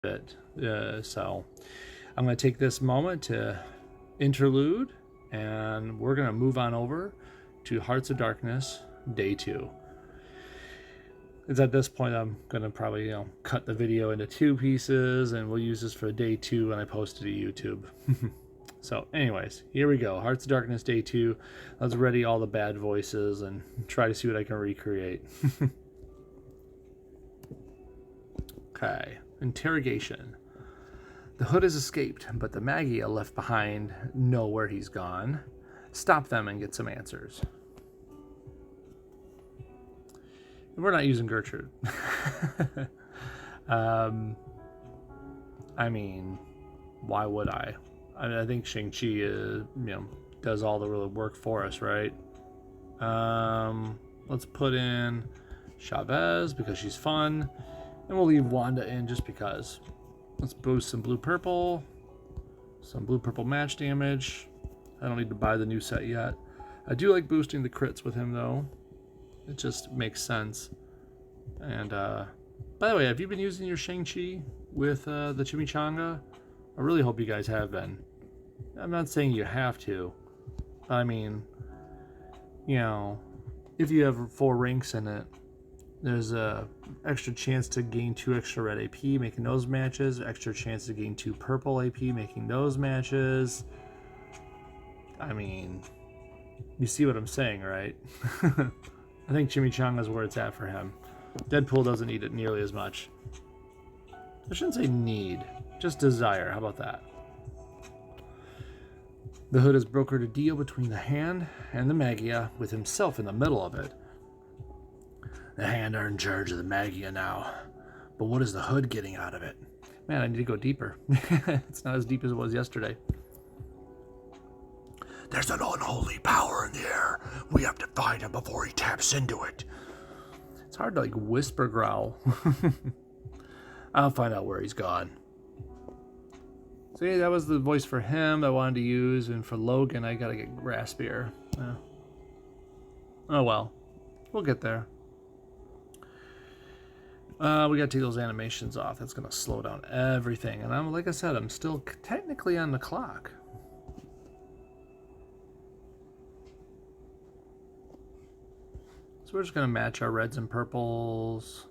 bit. So I'm going to take this moment to interlude, and we're going to move on over to Hearts of Darkness, Day 2. It's at this point I'm going to probably, cut the video into 2 pieces, and we'll use this for Day 2 when I post it to YouTube. So anyways, here we go. Hearts of Darkness, Day 2. Let's ready all the bad voices and try to see what I can recreate. Okay. Interrogation. The Hood has escaped, but the Maggia left behind know where he's gone. Stop them and get some answers. We're not using Gertrude. I mean, why would I? I think Shang-Chi does all the real work for us, right? Let's put in Chavez because she's fun. And we'll leave Wanda in just because. Let's boost some blue-purple. Some blue-purple match damage. I don't need to buy the new set yet. I do like boosting the crits with him, though. It just makes sense. And, by the way, have you been using your Shang-Chi with the Chimichanga? I really hope you guys have been. I'm not saying you have to. I mean, if you have 4 ranks in it, there's a extra chance to gain 2 extra red AP, making those matches. Extra chance to gain 2 purple AP, making those matches. I mean, you see what I'm saying, right? I think Chimichanga is where it's at for him. Deadpool doesn't need it nearly as much. I shouldn't say need, just desire. How about that? The Hood has brokered a deal between the Hand and the Maggia, with himself in the middle of it. The Hand are in charge of the Maggia now, but what is the Hood getting out of it? Man, I need to go deeper. It's not as deep as it was yesterday. There's an unholy power in the air. We have to find him before he taps into it. It's hard to whisper growl. I'll find out where he's gone. So yeah, that was the voice for him I wanted to use, and for Logan I gotta get raspier. Oh well, we'll get there. We gotta take those animations off. That's gonna slow down everything. And like I said, I'm still technically on the clock. So we're just gonna match our reds and purples,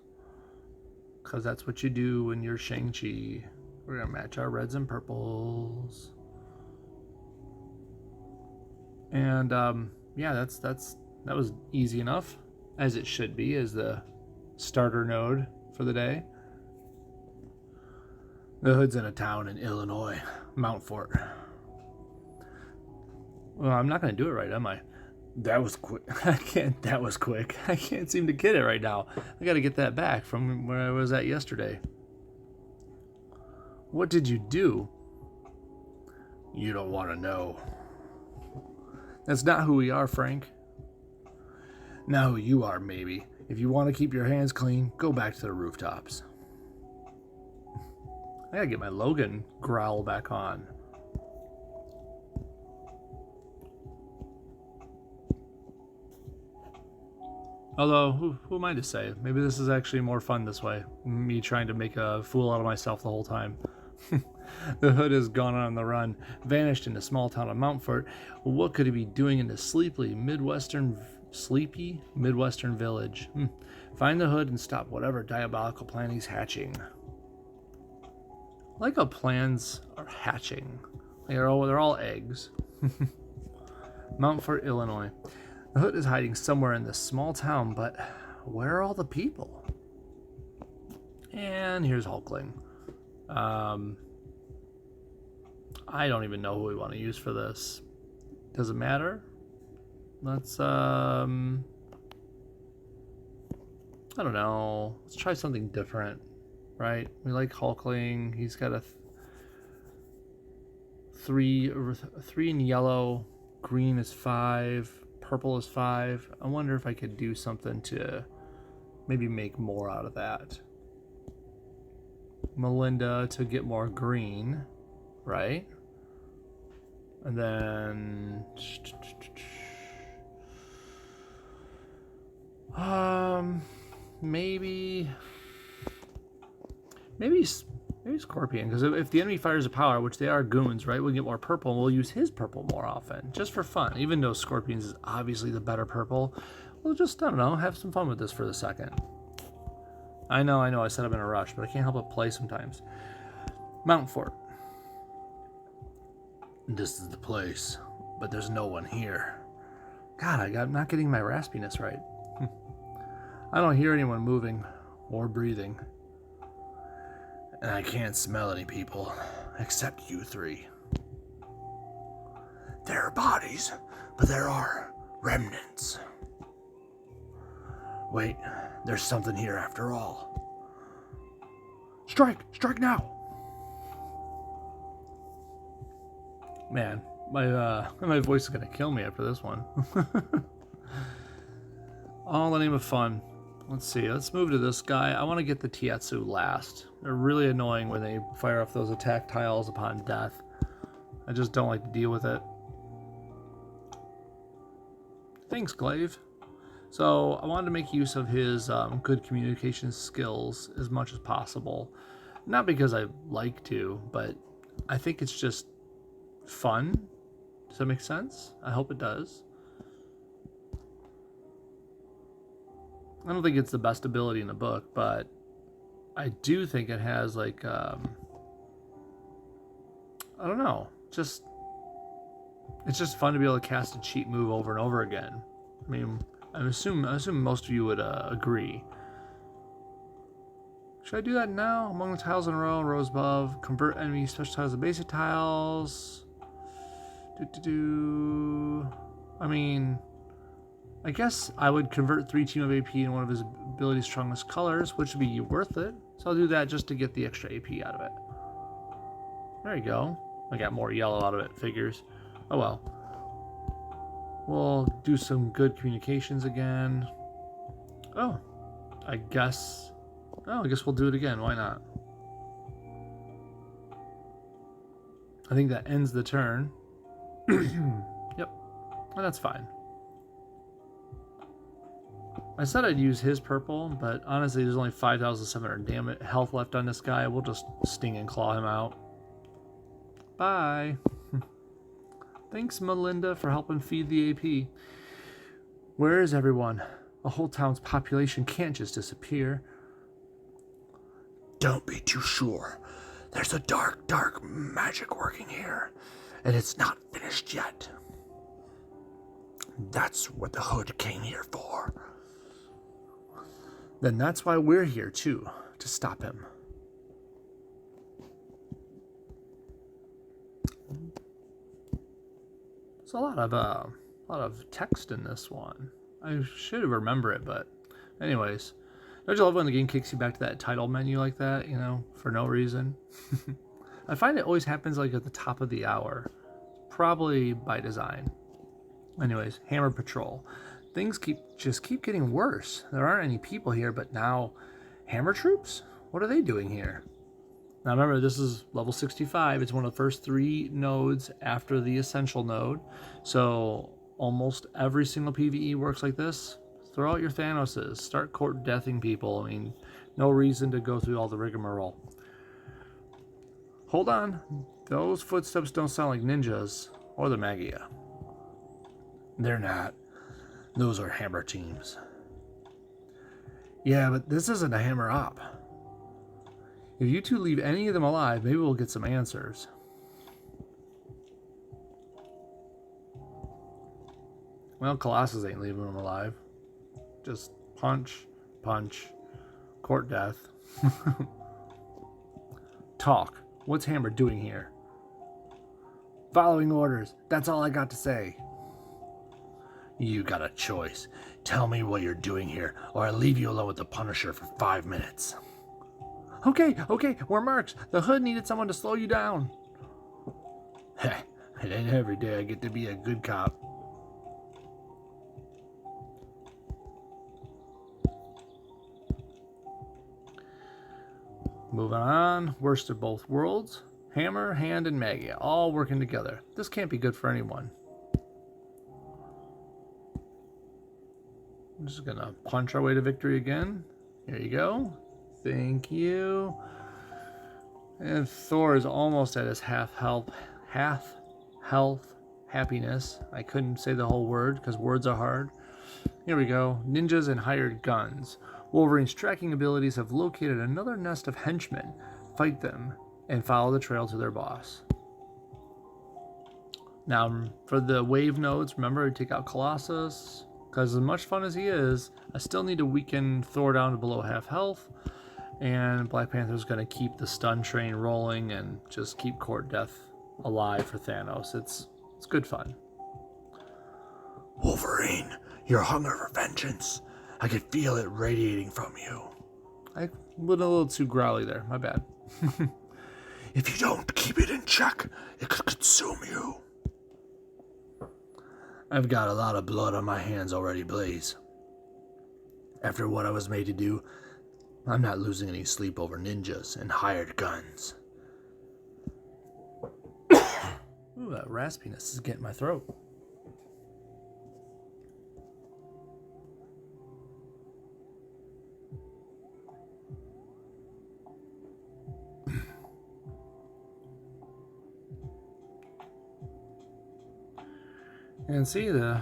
because that's what you do when you're Shang-Chi. We're gonna match our reds and purples. And yeah, that was easy enough, as it should be, as the starter node for the day. The Hood's in a town in Illinois, Mount Fort. Well, I'm not gonna do it right, am I? That was quick. That was quick. I can't seem to get it right now. I gotta get that back from where I was at yesterday. What did you do? You don't want to know. That's not who we are, Frank. Not who you are, maybe. If you want to keep your hands clean, go back to the rooftops. I gotta get my Logan growl back on. Although, who am I to say? Maybe this is actually more fun this way. Me trying to make a fool out of myself the whole time. The Hood has gone on the run, vanished in the small town of Mountfort. What could he be doing in the sleepy Midwestern village? Find the Hood and stop whatever diabolical plan he's hatching. I like how plans are hatching. They're all eggs. Mountfort, Illinois. The Hood is hiding somewhere in this small town, but where are all the people? And here's Hulkling. I don't even know who we want to use for this. Does it matter? Let's, I don't know. Let's try something different, right? We like Hulkling. He's got a 3 in yellow. Green is 5. Purple is 5. I wonder if I could do something to maybe make more out of that. Melinda to get more green, right? And then maybe Maybe Scorpion, because if the enemy fires a power, which they are goons, right, we'll get more purple, and we'll use his purple more often, just for fun. Even though Scorpions is obviously the better purple, we'll just, I don't know, have some fun with this for the second. I know, I said I'm in a rush, but I can't help but play sometimes. Mount Fort. This is the place, but there's no one here. God, I'm not getting my raspiness right. I don't hear anyone moving or breathing. And I can't smell any people, except you three. There are bodies, but there are remnants. Wait, there's something here after all. Strike! Strike now! Man, my voice is gonna kill me after this one. All in the name of fun. Let's see, let's move to this guy. I want to get the Tietsu last. They're really annoying when they fire off those attack tiles upon death. I just don't like to deal with it. Thanks, Glaive. So I wanted to make use of his good communication skills as much as possible. Not because I like to, but I think it's just fun. Does that make sense? I hope it does. I don't think it's the best ability in the book, but I do think it has, like, I don't know, it's just fun to be able to cast a cheat move over and over again. I mean, I assume most of you would agree. Should I do that now? Among the tiles in a row, rows above, convert enemy special tiles to basic tiles. I mean, I guess I would convert 3 team of AP in one of his ability's strongest colors, which would be worth it. So I'll do that just to get the extra AP out of it. There you go. I got more yellow out of it, figures. Oh well. We'll do some good communications again. Oh, I guess we'll do it again. Why not? I think that ends the turn. Yep. Well, that's fine. I said I'd use his purple, but honestly, there's only 5,700 health left on this guy. We'll just sting and claw him out. Bye. Thanks, Melinda, for helping feed the AP. Where is everyone? A whole town's population can't just disappear. Don't be too sure. There's a dark magic working here, and it's not finished yet. That's what the Hood came here for. Then that's why we're here, too, to stop him. There's a lot of text in this one. I should remember it, but anyways. Don't you love when the game kicks you back to that title menu like that, you know, for no reason? I find it always happens like at the top of the hour. Probably by design. Anyways, Hammer Patrol. Things just keep getting worse. There aren't any people here, but now Hammer Troops? What are they doing here? Now remember, this is level 65. It's one of the first 3 nodes after the Essential node. So almost every single PvE works like this. Throw out your Thanoses. Start court deathing people. I mean, no reason to go through all the rigmarole. Hold on. Those footsteps don't sound like ninjas or the Magia. They're not. Those are hammer teams. Yeah, but this isn't a hammer op. If you two leave any of them alive, maybe we'll get some answers. Well, Colossus ain't leaving them alive. Just punch, court death. Talk. What's Hammer doing here? Following orders. That's all I got to say. You got a choice. Tell me what you're doing here, or I'll leave you alone with the Punisher for 5 minutes. Okay, we're marks. The Hood needed someone to slow you down. Heh, it ain't every day I get to be a good cop. Moving on, worst of both worlds. Hammer, Hand, and Magia, all working together. This can't be good for anyone. I'm just gonna punch our way to victory again. Here you go. Thank you. And Thor is almost at his half health, happiness. I couldn't say the whole word because words are hard. Here we go. Ninjas and hired guns. Wolverine's tracking abilities have located another nest of henchmen. Fight them and follow the trail to their boss. Now, for the wave nodes, remember to take out Colossus. Because as much fun as he is, I still need to weaken Thor down to below half health. And Black Panther's going to keep the stun train rolling and just keep Court Death alive for Thanos. It's good fun. Wolverine, your hunger for vengeance. I could feel it radiating from you. I went a little too growly there. My bad. If you don't keep it in check, it could consume you. I've got a lot of blood on my hands already, Blaze. After what I was made to do, I'm not losing any sleep over ninjas and hired guns. Ooh, that raspiness is getting my throat. And see, the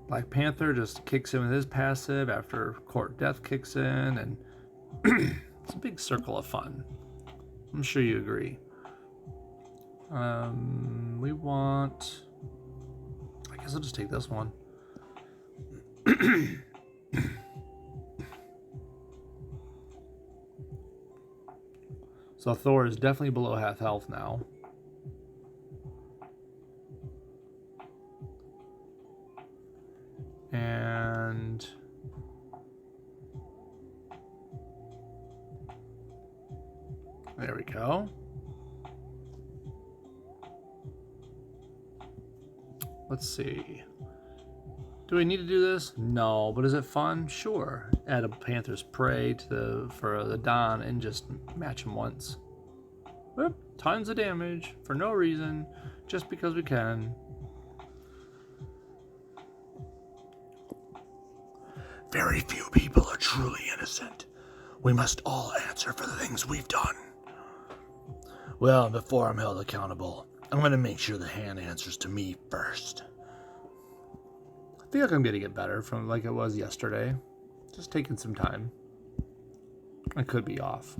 Black Panther just kicks in with his passive after Court Death kicks in, and it's a big circle of fun. I'm sure you agree. We want... I guess I'll just take this one. So Thor is definitely below half health now. And there we go. Let's see. Do we need to do this? No, but is it fun? Sure. Add a Panther's Prey for the Don and just match him once. Whoop, tons of damage for no reason, just because we can. Very few people are truly innocent. We must all answer for the things we've done. Well, before I'm held accountable, I'm going to make sure the hand answers to me first. I feel like I'm getting it better from like it was yesterday. Just taking some time. I could be off.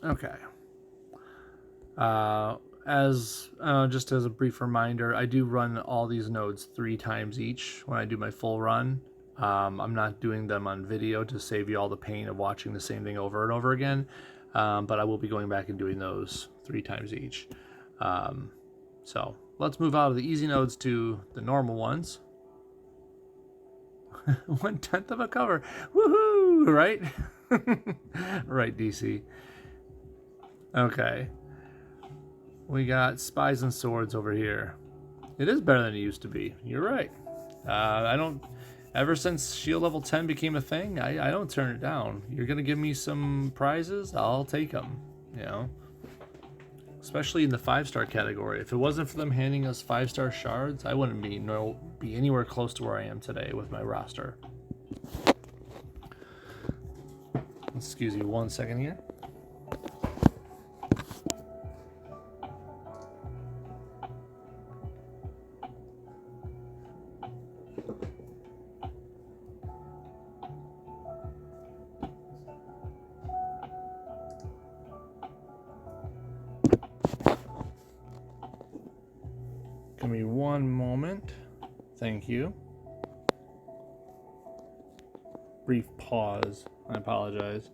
Okay. Just as a brief reminder, I do run all these nodes 3 times each when I do my full run. I'm not doing them on video to save you all the pain of watching the same thing over and over again, but I will be going back and doing those 3 times each. So let's move out of the easy nodes to the normal ones. 1/10 of a cover. Woohoo! Right? Right, DC. Okay. We got Spies and Swords over here. It is better than it used to be. You're right. Ever since Shield level 10 became a thing, I don't turn it down. You're going to give me some prizes, I'll take them. You know? Especially in the 5-star category. If it wasn't for them handing us 5-star shards, I wouldn't be anywhere close to where I am today with my roster. Excuse me 1 second here. Give me 1 moment. Thank you. Brief pause. I apologize.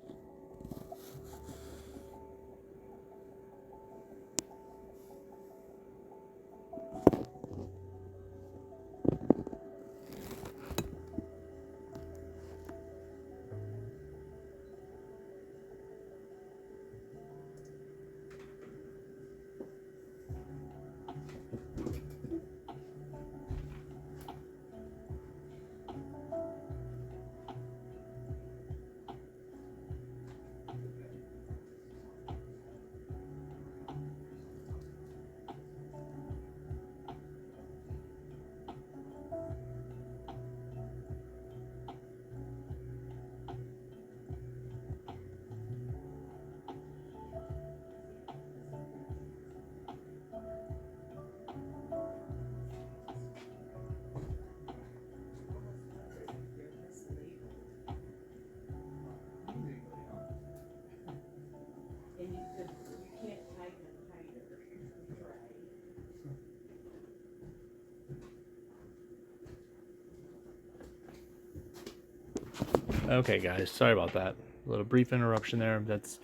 Okay, guys, sorry about that. A little brief interruption there. That's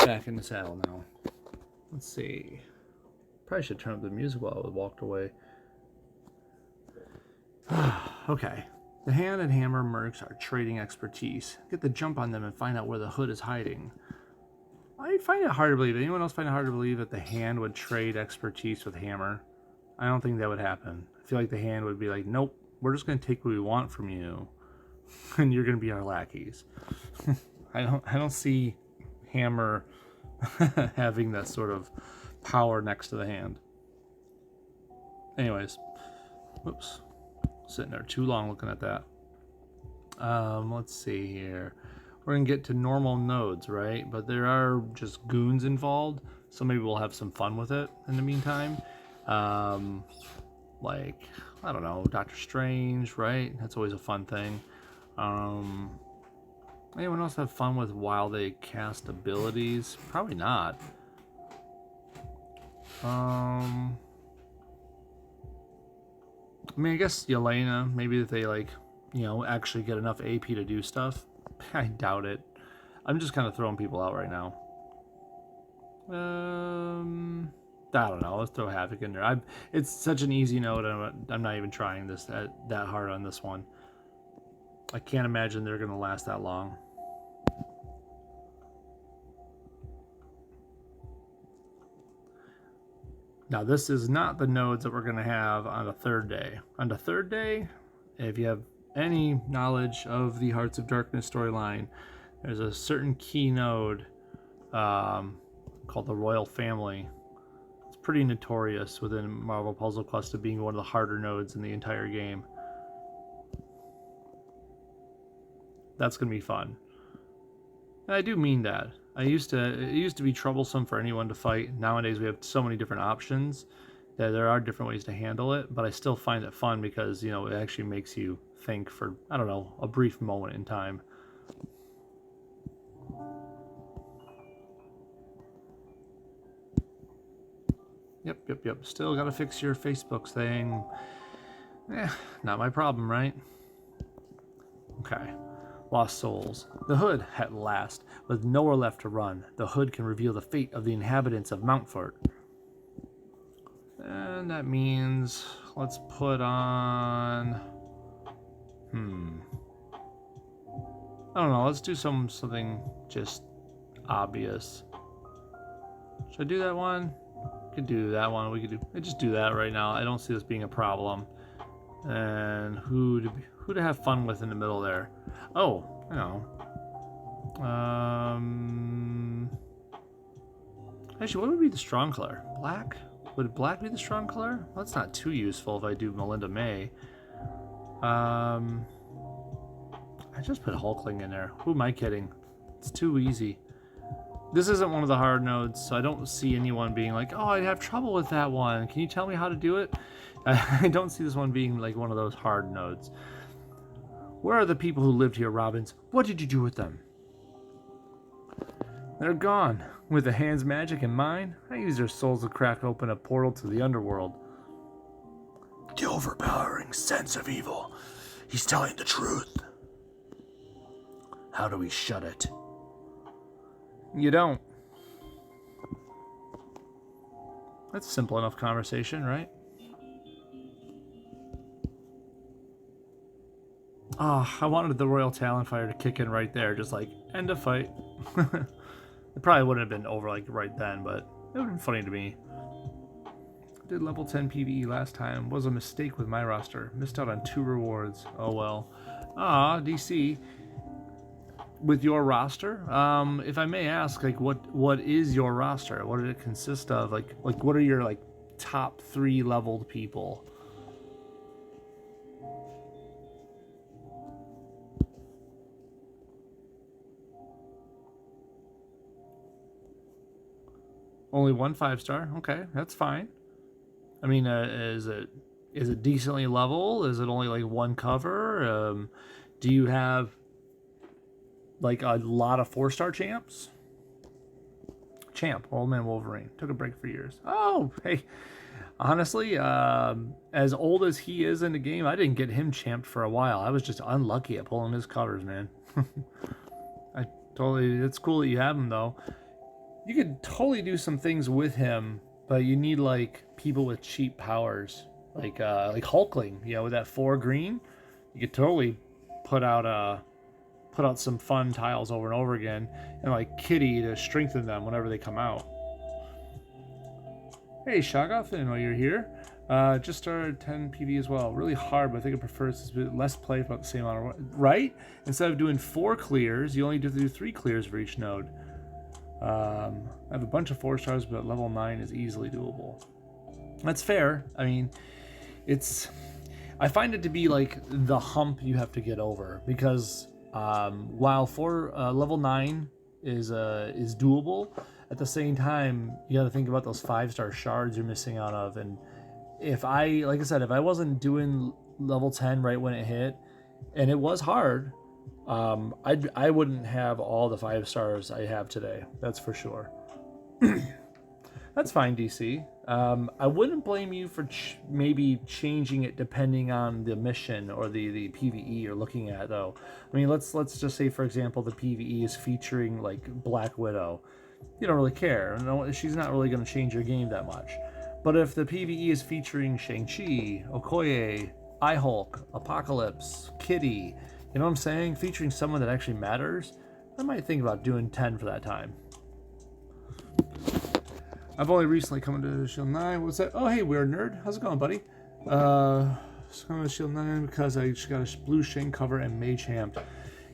back in the saddle now. Let's see. Probably should turn up the music while I walked away. Okay. The hand and hammer mercs are trading expertise. Get the jump on them and find out where the hood is hiding. I find it hard to believe. Anyone else find it hard to believe that the hand would trade expertise with hammer? I don't think that would happen. I feel like the hand would be like, nope, we're just going to take what we want from you, and you're going to be our lackeys. I don't see hammer having that sort of power next to the hand. Anyways, whoops, sitting there too long looking at that. Let's see here. We're gonna get to normal nodes, right? But there are just goons involved, so maybe we'll have some fun with it in the meantime. Like, I don't know, Doctor Strange, right? That's always a fun thing. Anyone else have fun with while they cast abilities? Probably not. I mean, I guess Yelena, maybe if they, like, you know, actually get enough AP to do stuff. I doubt it. I'm just kind of throwing people out right now. I don't know. Let's throw Havoc in there. It's such an easy node. I'm not even trying this that hard on this one. I can't imagine they're going to last that long. Now, this is not the nodes that we're going to have on the third day. On the third day, if you have any knowledge of the Hearts of Darkness storyline, there's a certain key node called the Royal Family. It's pretty notorious within Marvel Puzzle Quest of being one of the harder nodes in the entire game. That's going to be fun. And I do mean that. It used to be troublesome for anyone to fight. Nowadays we have so many different options that there are different ways to handle it, but I still find it fun because, you know, it actually makes you think for, I don't know, a brief moment in time. Yep. Still gotta fix your Facebook thing. Not my problem, right? Okay. Lost souls. The hood, at last. With nowhere left to run, the hood can reveal the fate of the inhabitants of Mountfort. And that means, let's put on... I don't know, let's do something just obvious. Should I do that one? Could do that one. We could just do that right now. I don't see this being a problem. And who to have fun with in the middle there? Oh, you know. Actually, what would be the strong color? Black? Would black be the strong color? Well, that's not too useful if I do Melinda May. I just put Hulkling in there. Who am I kidding? It's too easy. This isn't one of the hard nodes, so I don't see anyone being like, oh, I'd have trouble with that one. Can you tell me how to do it? I don't see this one being like one of those hard nodes. Where are the people who lived here, Robbins? What did you do with them? They're gone. With the hand's magic and mine, I used their souls to crack open a portal to the underworld. The overpowering sense of evil. He's telling the truth. How do we shut it? You don't. That's a simple enough conversation, right? Oh, I wanted the Royal Talonfire to kick in right there, just like, end of fight. It probably wouldn't have been over like right then, but it would have been funny to me. Did level 10 PvE last time. Was a mistake with my roster. Missed out on 2 rewards. Oh well. DC. With your roster, if I may ask, like, what is your roster? What did it consist of? Like what are your like top 3 leveled people? Only 1 5-star. Okay, that's fine. I mean, is it decently level? Is it only like 1 cover? Do you have like a lot of 4-star champs? Champ, Old Man Wolverine. Took a break for years. Oh, hey. Honestly, as old as he is in the game, I didn't get him champed for a while. I was just unlucky at pulling his covers, man. It's cool that you have him, though. You could totally do some things with him, but you need, like, people with cheap powers. Like Hulkling, with that 4 green. You could totally put out some fun tiles over and over again, and like Kitty to strengthen them whenever they come out. Hey Shoggoth, I didn't know you're here. Just started 10 PV as well. Really hard, but I think I prefer it's a bit less play for about the same amount of right? Instead of doing 4 clears, you only have to do 3 clears for each node. I have a bunch of 4 stars, but level 9 is easily doable. That's fair. I mean, I find it to be like the hump you have to get over, because while level 9 is doable, at the same time you got to think about those 5-star shards you're missing out of. And if I wasn't doing level 10 right when it hit, and it was hard, I wouldn't have all the 5 stars I have today. That's for sure. That's fine, DC. I wouldn't blame you for maybe changing it depending on the mission or the PvE you're looking at, though. I mean, let's just say, for example, the PvE is featuring like Black Widow. You don't really care. No, she's not really going to change your game that much. But if the PvE is featuring Shang-Chi, Okoye, I-Hulk, Apocalypse, Kitty, you know what I'm saying? Featuring someone that actually matters, I might think about doing 10 for that time. I've only recently come into Shield 9. What's that? Oh, hey, Weird Nerd. How's it going, buddy? Just coming to Shield 9 because I just got a blue Shang cover and Mage Hamped.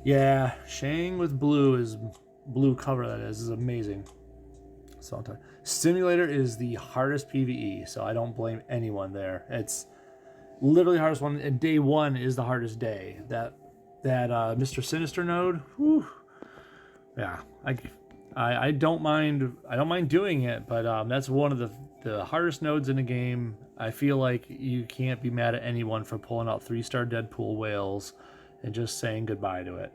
Yeah, Shang with blue cover, that is amazing. Simulator is the hardest PvE, so I don't blame anyone there. It's literally the hardest one, and day 1 is the hardest day. That Mr. Sinister node, whew, yeah, I don't mind doing it, but that's one of the hardest nodes in the game. I feel like you can't be mad at anyone for pulling out 3-star Deadpool whales and just saying goodbye to it.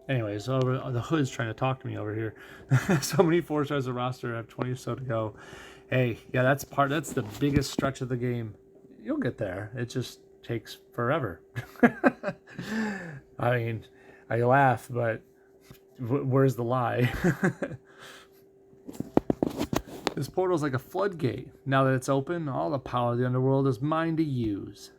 Anyways, the Hood's trying to talk to me over here. So many 4 stars of roster. I have 20 or so to go. Hey, yeah, that's the biggest stretch of the game. You'll get there. It just takes forever. I mean, I laugh, but where's the lie? This portal's like a floodgate. Now that it's open, all the power of the underworld is mine to use.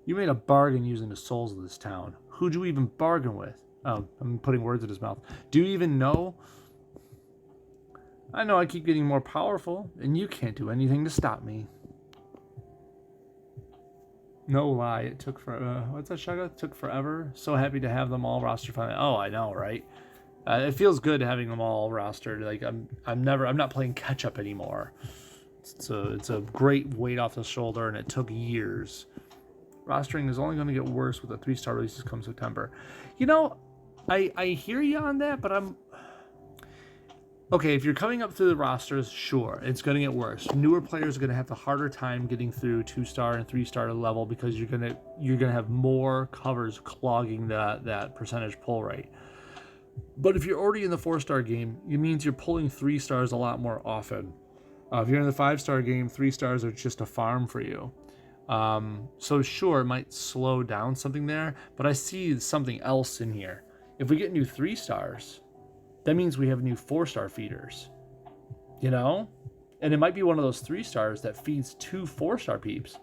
You made a bargain using the souls of this town. Who'd you even bargain with? Oh, I'm putting words in his mouth. Do you even know? I know I keep getting more powerful, and you can't do anything to stop me. No lie, it took what's that, Shaga? It took forever. So happy to have them all rostered finally. Oh, I know, right? It feels good having them all rostered. Like I'm not playing catch up anymore. It's a great weight off the shoulder, and it took years. Rostering is only going to get worse with the 3-star releases come September. You know, I hear you on that, but I'm okay. If you're coming up through the rosters, sure, it's going to get worse. Newer players are going to have a harder time getting through 2-star and 3-star level because you're gonna have more covers clogging that percentage pull rate. But if you're already in the 4-star game, it means you're pulling 3 stars a lot more often. If you're in the 5-star game, 3 stars are just a farm for you. So sure, it might slow down something there, but I see something else in here. If we get new 3 stars, that means we have new 4-star feeders, you know? And it might be one of those 3 stars that feeds 2 4-star peeps.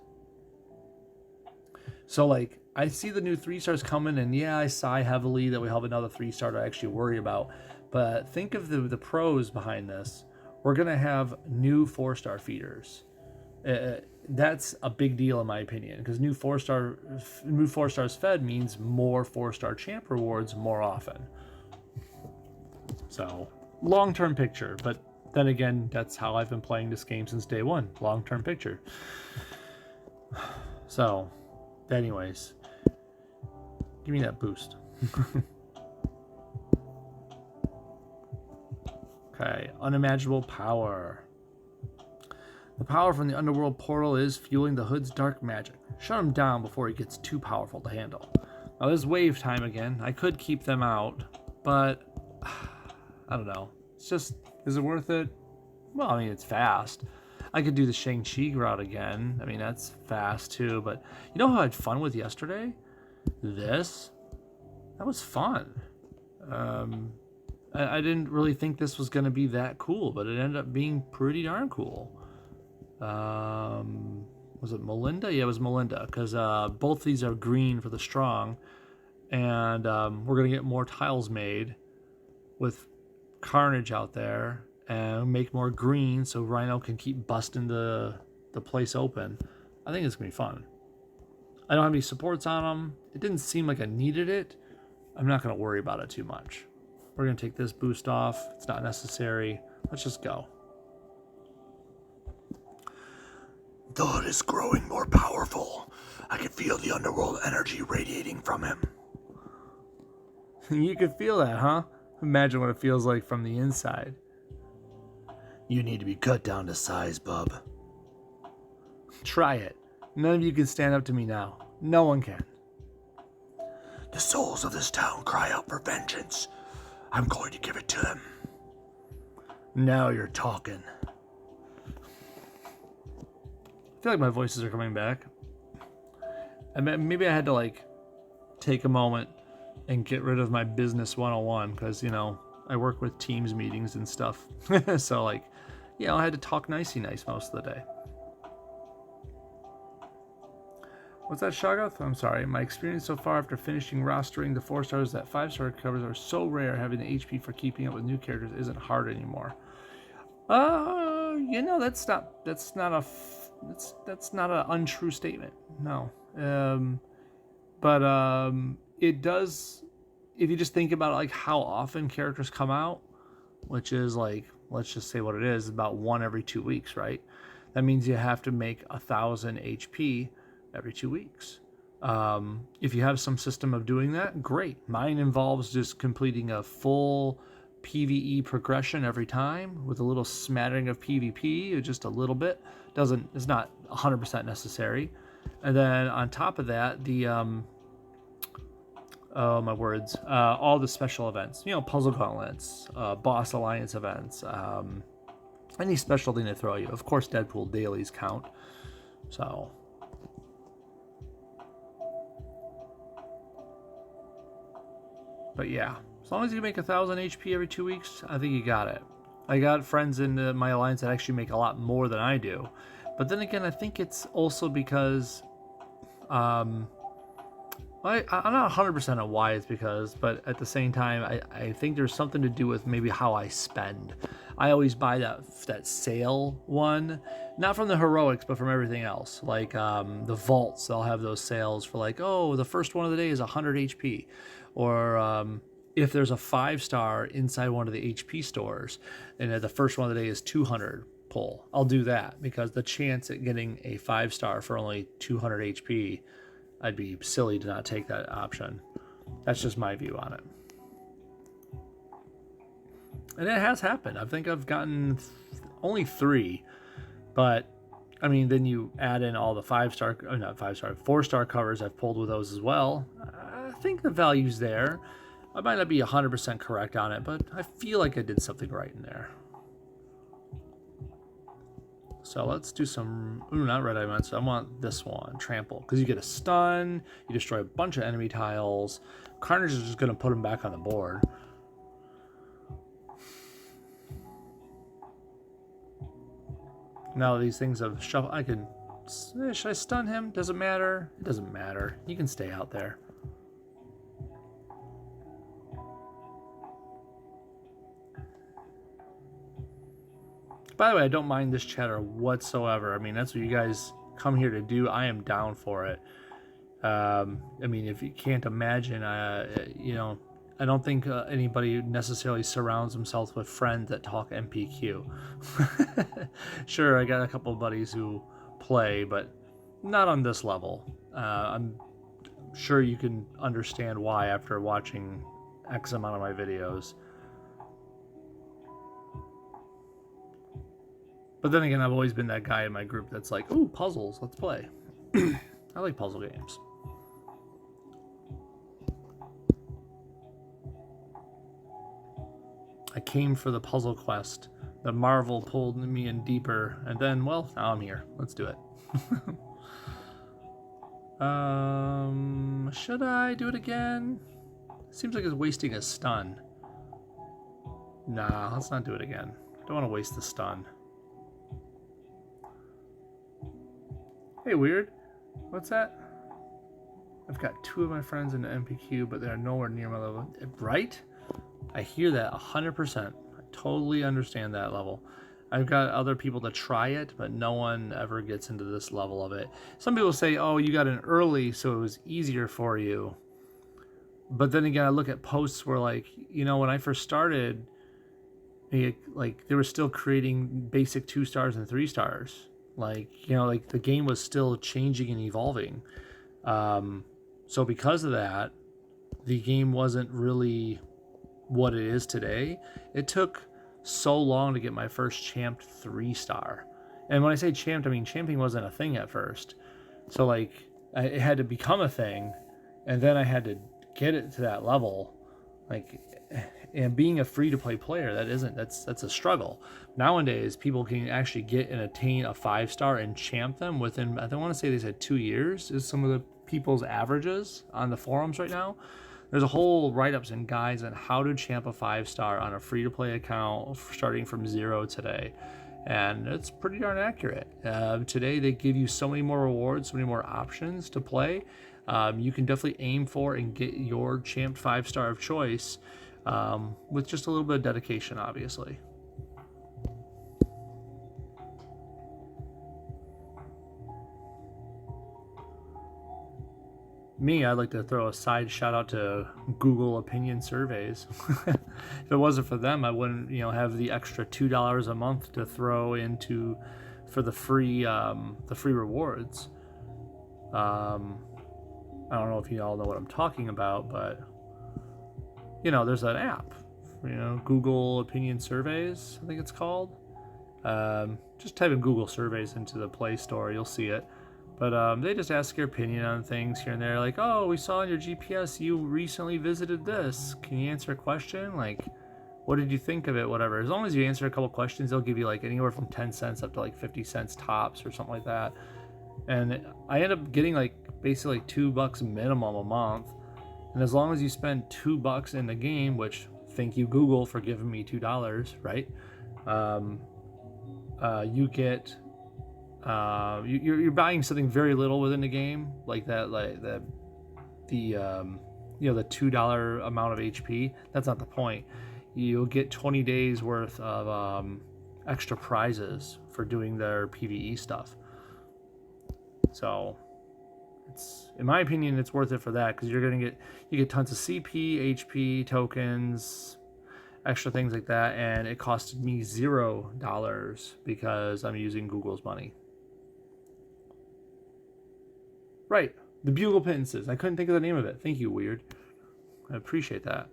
So like, I see the new 3 stars coming, and yeah, I sigh heavily that we have another 3-star to actually worry about. But think of the pros behind this. We're going to have new 4-star feeders. That's a big deal in my opinion, because new 4 stars fed means more 4-star champ rewards more often. So long-term picture, but then again, that's how I've been playing this game since day 1. Long-term picture. So anyways, give me that boost. Okay, unimaginable power. The power from the underworld portal is fueling the Hood's dark magic. Shut him down before he gets too powerful to handle. Now there's wave time again. I could keep them out, but I don't know. It's just, is it worth it? Well, I mean, it's fast. I could do the Shang-Chi route again. I mean, that's fast too, but you know how I had fun with yesterday? That was fun. I didn't really think this was going to be that cool, but it ended up being pretty darn cool. Was it Melinda? Yeah, it was Melinda, because both these are green for the strong, and we're going to get more tiles made with Carnage out there and make more green so Rhino can keep busting the place open. I think it's going to be fun. I don't have any supports on them. It didn't seem like I needed it. I'm not going to worry about it too much. We're going to take this boost off. It's not necessary. Let's just go. The hood is growing more powerful. I can feel the underworld energy radiating from him. You could feel that, huh? Imagine what it feels like from the inside. You need to be cut down to size, bub. Try it. None of you can stand up to me now. No one can. The souls of this town cry out for vengeance. I'm going to give it to them. Now you're talking. I feel like my voices are coming back. I mean, maybe I had to like take a moment and get rid of my business 101 because, you know, I work with Teams meetings and stuff. So like, yeah, I had to talk nicey nice most of the day. What's that, Shagath? I'm sorry. My experience so far after finishing rostering the 4 stars that 5-star covers are so rare, having the HP for keeping up with new characters isn't hard anymore. You know, that's not an untrue statement. No. But it does, if you just think about like how often characters come out, which is like, let's just say what it is, about 1 every 2 weeks, right? That means you have to make 1,000 HP every 2 weeks. If you have some system of doing that, great. Mine involves just completing a full PvE progression every time with a little smattering of PvP, just a little bit. It's not 100% necessary. And then on top of that, the all the special events, you know, puzzle gauntlets, boss alliance events, any special thing they throw you. Of course, Deadpool dailies count. So but yeah, as long as you make 1,000 HP every 2 weeks, I think you got it. I got friends in my alliance that actually make a lot more than I do. But then again, I think it's also because I'm not 100% on why it's because, but at the same time, I think there's something to do with maybe how I spend. I always buy that sale one, not from the heroics, but from everything else. Like the vaults, they'll have those sales for like, oh, the first one of the day is 100 HP. Or if there's a 5-star inside one of the HP stores, and the first one of the day is 200 pull, I'll do that because the chance at getting a 5-star for only 200 HP, I'd be silly to not take that option. That's just my view on it. And it has happened. I think I've gotten only 3, but I mean, then you add in all the 5-star, not 5-star, 4-star covers I've pulled with those as well. I think the value's there. I might not be 100% correct on it, but I feel like I did something right in there. So let's do some, not red elements. I want this one, trample, because you get a stun, you destroy a bunch of enemy tiles. Carnage is just going to put them back on the board. Now these things have shuffled. I can, should I stun him? Doesn't matter. It doesn't matter. You can stay out there. By the way, I don't mind this chatter whatsoever. I mean, that's what you guys come here to do. I am down for it. I mean, if you can't imagine, you know, I don't think anybody necessarily surrounds themselves with friends that talk MPQ. Sure, I got a couple of buddies who play, but not on this level. I'm sure you can understand why after watching X amount of my videos. But then again, I've always been that guy in my group that's like, ooh, puzzles, let's play. I like puzzle games. I came for the puzzle quest, The Marvel pulled me in deeper, and then, well, now I'm here. Let's do it. Should I do it again? Seems like it's wasting a stun. Nah, let's not do it again. Don't want to waste the stun. Hey, weird. What's that? I've got 2 of my friends in the MPQ, but they're nowhere near my level. Right? I hear that 100%. I totally understand that level. I've got other people to try it, but no one ever gets into this level of it. Some people say, oh, you got in early, so it was easier for you. But then again, I look at posts where, like, you know, when I first started, like, they were still creating basic 2 stars and 3 stars. Like, you know, like, the game was still changing and evolving. So because of that, the game wasn't really what it is today. It took so long to get my first champed 3-star. And when I say champed, I mean champing wasn't a thing at first. So, like, it had to become a thing, and then I had to get it to that level. Like, and being a free-to-play player, that's a struggle. Nowadays, people can actually get and attain a 5-star and champ them within, I don't want to say they said 2 years is some of the people's averages on the forums right now. There's a whole write-ups and guides on how to champ a 5-star on a free-to-play account starting from 0 today. And it's pretty darn accurate. Today, they give you so many more rewards, so many more options to play. You can definitely aim for and get your champed 5-star of choice with just a little bit of dedication, obviously. Me, I'd like to throw a side shout out to Google opinion surveys. If it wasn't for them, I wouldn't, have the extra $2 a month to throw into for the free rewards. I don't know if you all know what I'm talking about, but there's an app, Google opinion surveys, I think it's called. Just type in Google surveys into the Play Store, you'll see it. But they just ask your opinion on things here and there. Like, oh, we saw on your GPS you recently visited this. Can you answer a question? Like, what did you think of it? Whatever. As long as you answer a couple questions, they'll give you like anywhere from 10 cents up to like 50 cents tops or something like that. And I end up getting like basically $2 minimum a month. And as long as you spend $2 in the game, which thank you Google for giving me $2, right? You get you're buying something very little within the game, like that, like the $2 amount of HP. That's not the point. You'll get 20 days worth of extra prizes for doing their PvE stuff. So it's, in my opinion, it's worth it for that, because you get tons of CP, HP, tokens, extra things like that, and it costed me $0 because I'm using Google's money. Right, the Bugle Pittances. I couldn't think of the name of it. Thank you, Weird. I appreciate that.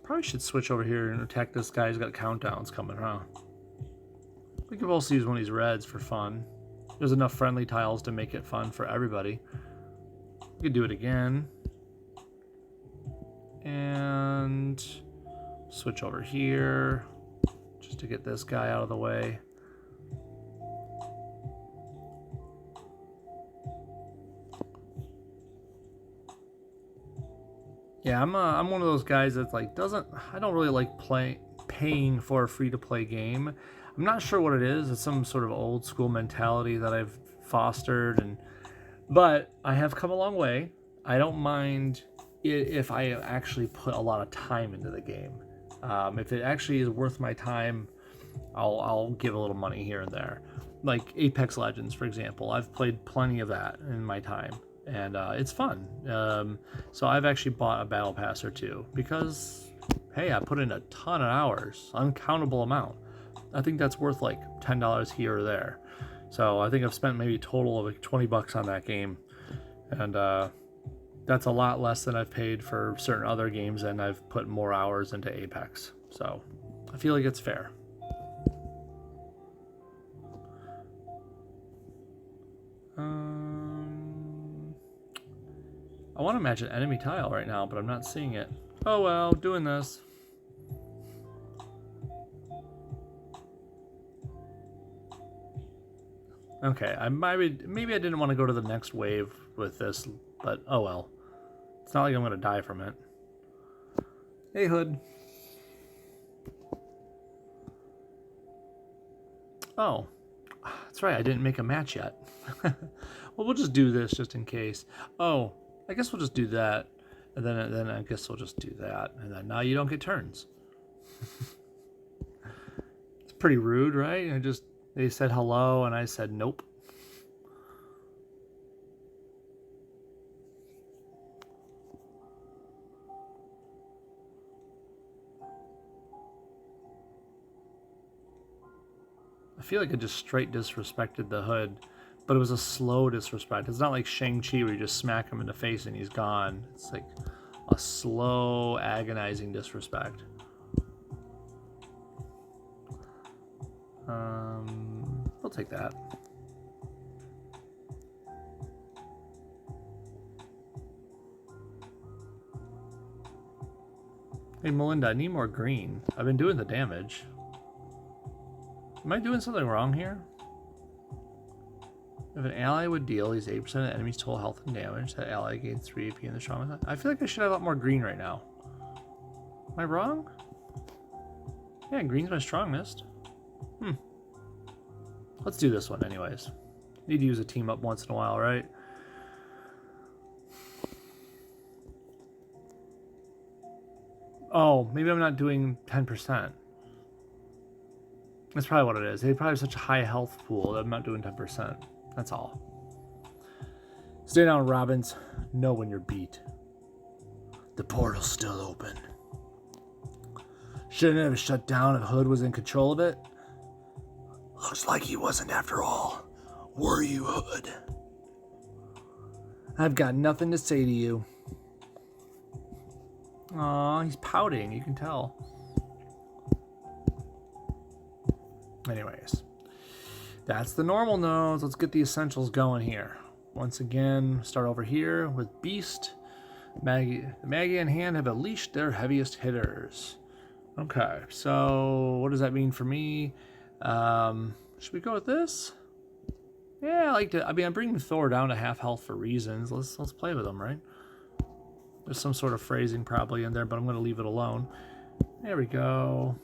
Probably should switch over here and attack this guy who's got countdowns coming, huh? We could also use one of these reds for fun. There's enough friendly tiles to make it fun for everybody. We could do it again. And switch over here just to get this guy out of the way. Yeah, I'm one of those guys that's like I don't really like paying for a free-to-play game. I'm not sure what it is. It's some sort of old school mentality that I've fostered, but I have come a long way. I don't mind if I actually put a lot of time into the game. If it actually is worth my time, I'll give a little money here and there. Like Apex Legends, for example. I've played plenty of that in my time, and it's fun. So I've actually bought a battle pass or two because, hey, I put in a ton of hours, uncountable amount. I think that's worth like $10 here or there. So I think I've spent maybe a total of like $20 on that game, and that's a lot less than I've paid for certain other games, and I've put more hours into Apex. So I feel like it's fair. I want to match an enemy tile right now, but I'm not seeing it. Oh well, doing this. Okay, maybe I didn't want to go to the next wave with this, but oh well. It's not like I'm going to die from it. Hey, Hood. Oh, that's right, I didn't make a match yet. Well, we'll just do this just in case. Oh, I guess we'll just do that. And then I guess we'll just do that. And then now you don't get turns. It's pretty rude, right? They said hello and I said nope. I feel like I just straight disrespected the Hood, but it was a slow disrespect. It's not like Shang-Chi where you just smack him in the face and he's gone. It's like a slow, agonizing disrespect. We'll take that. Hey, Melinda, I need more green. I've been doing the damage. Am I doing something wrong here? If an ally would deal, he's 8% of the enemy's total health and damage. That ally gains 3 AP in the strongest. I feel like I should have a lot more green right now. Am I wrong? Yeah, green's my strongest. Let's do this one anyways. Need to use a team up once in a while, right? Oh, maybe I'm not doing 10%. That's probably what it is. They probably have such a high health pool that I'm not doing 10%. That's all. Stay down, Robbins. Know when you're beat. The portal's still open. Shouldn't it have shut down if Hood was in control of it? Looks like he wasn't after all. Were you, Hood? I've got nothing to say to you. Aw, he's pouting, you can tell. Anyways, that's the normal nodes. Let's get the essentials going here. Once again, start over here with Beast. Maggie and Hand have unleashed their heaviest hitters. Okay, so what does that mean for me? Should we go with this? Yeah, I like to. I mean, I'm bringing Thor down to half health for reasons. Let's play with him, right? There's some sort of phrasing probably in there, but I'm going to leave it alone. There we go.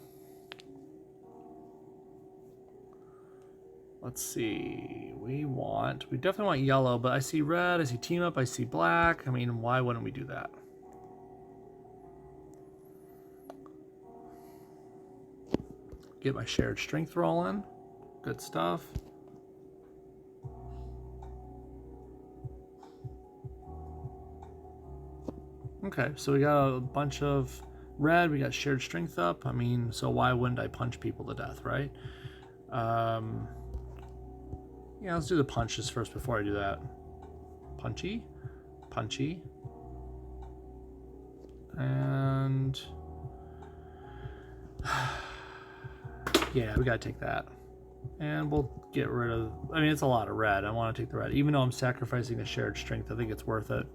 Let's see. We definitely want yellow, but I see red, I see team up, I see black. I mean, why wouldn't we do that? Get my shared strength rolling. Good stuff. Okay, so we got a bunch of red. We got shared strength up. I mean, so why wouldn't I punch people to death, right? Yeah, let's do the punches first before I do that. Punchy. Punchy. And... yeah, we gotta take that. And we'll get rid of... I mean, it's a lot of red. I want to take the red. Even though I'm sacrificing the shared strength, I think it's worth it.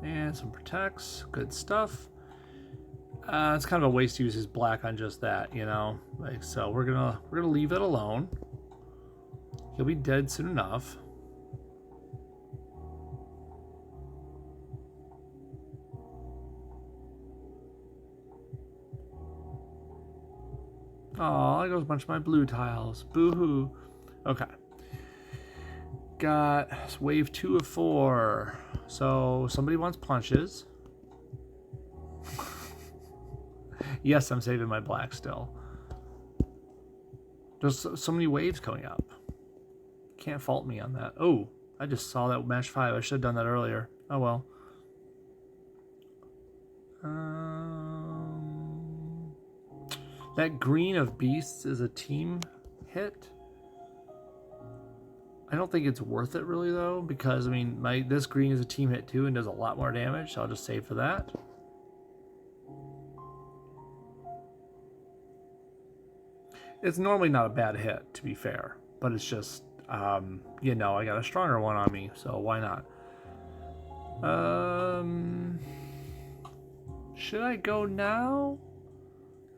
And some protects. Good stuff. It's kind of a waste to use his black on just that, you know? Like, so we're gonna leave it alone. He'll be dead soon enough. Oh, there goes a bunch of my blue tiles. Boo-hoo. Okay. Got wave 2 of 4. So somebody wants punches. Yes, I'm saving my black still. There's so many waves coming up. Can't fault me on that. Oh, I just saw that match 5. I should have done that earlier. Oh well. That green of beasts is a team hit. I don't think it's worth it really though, because I mean this green is a team hit too and does a lot more damage, so I'll just save for that. It's normally not a bad hit, to be fair, but it's just, you know, I got a stronger one on me, so why not? Should I go now?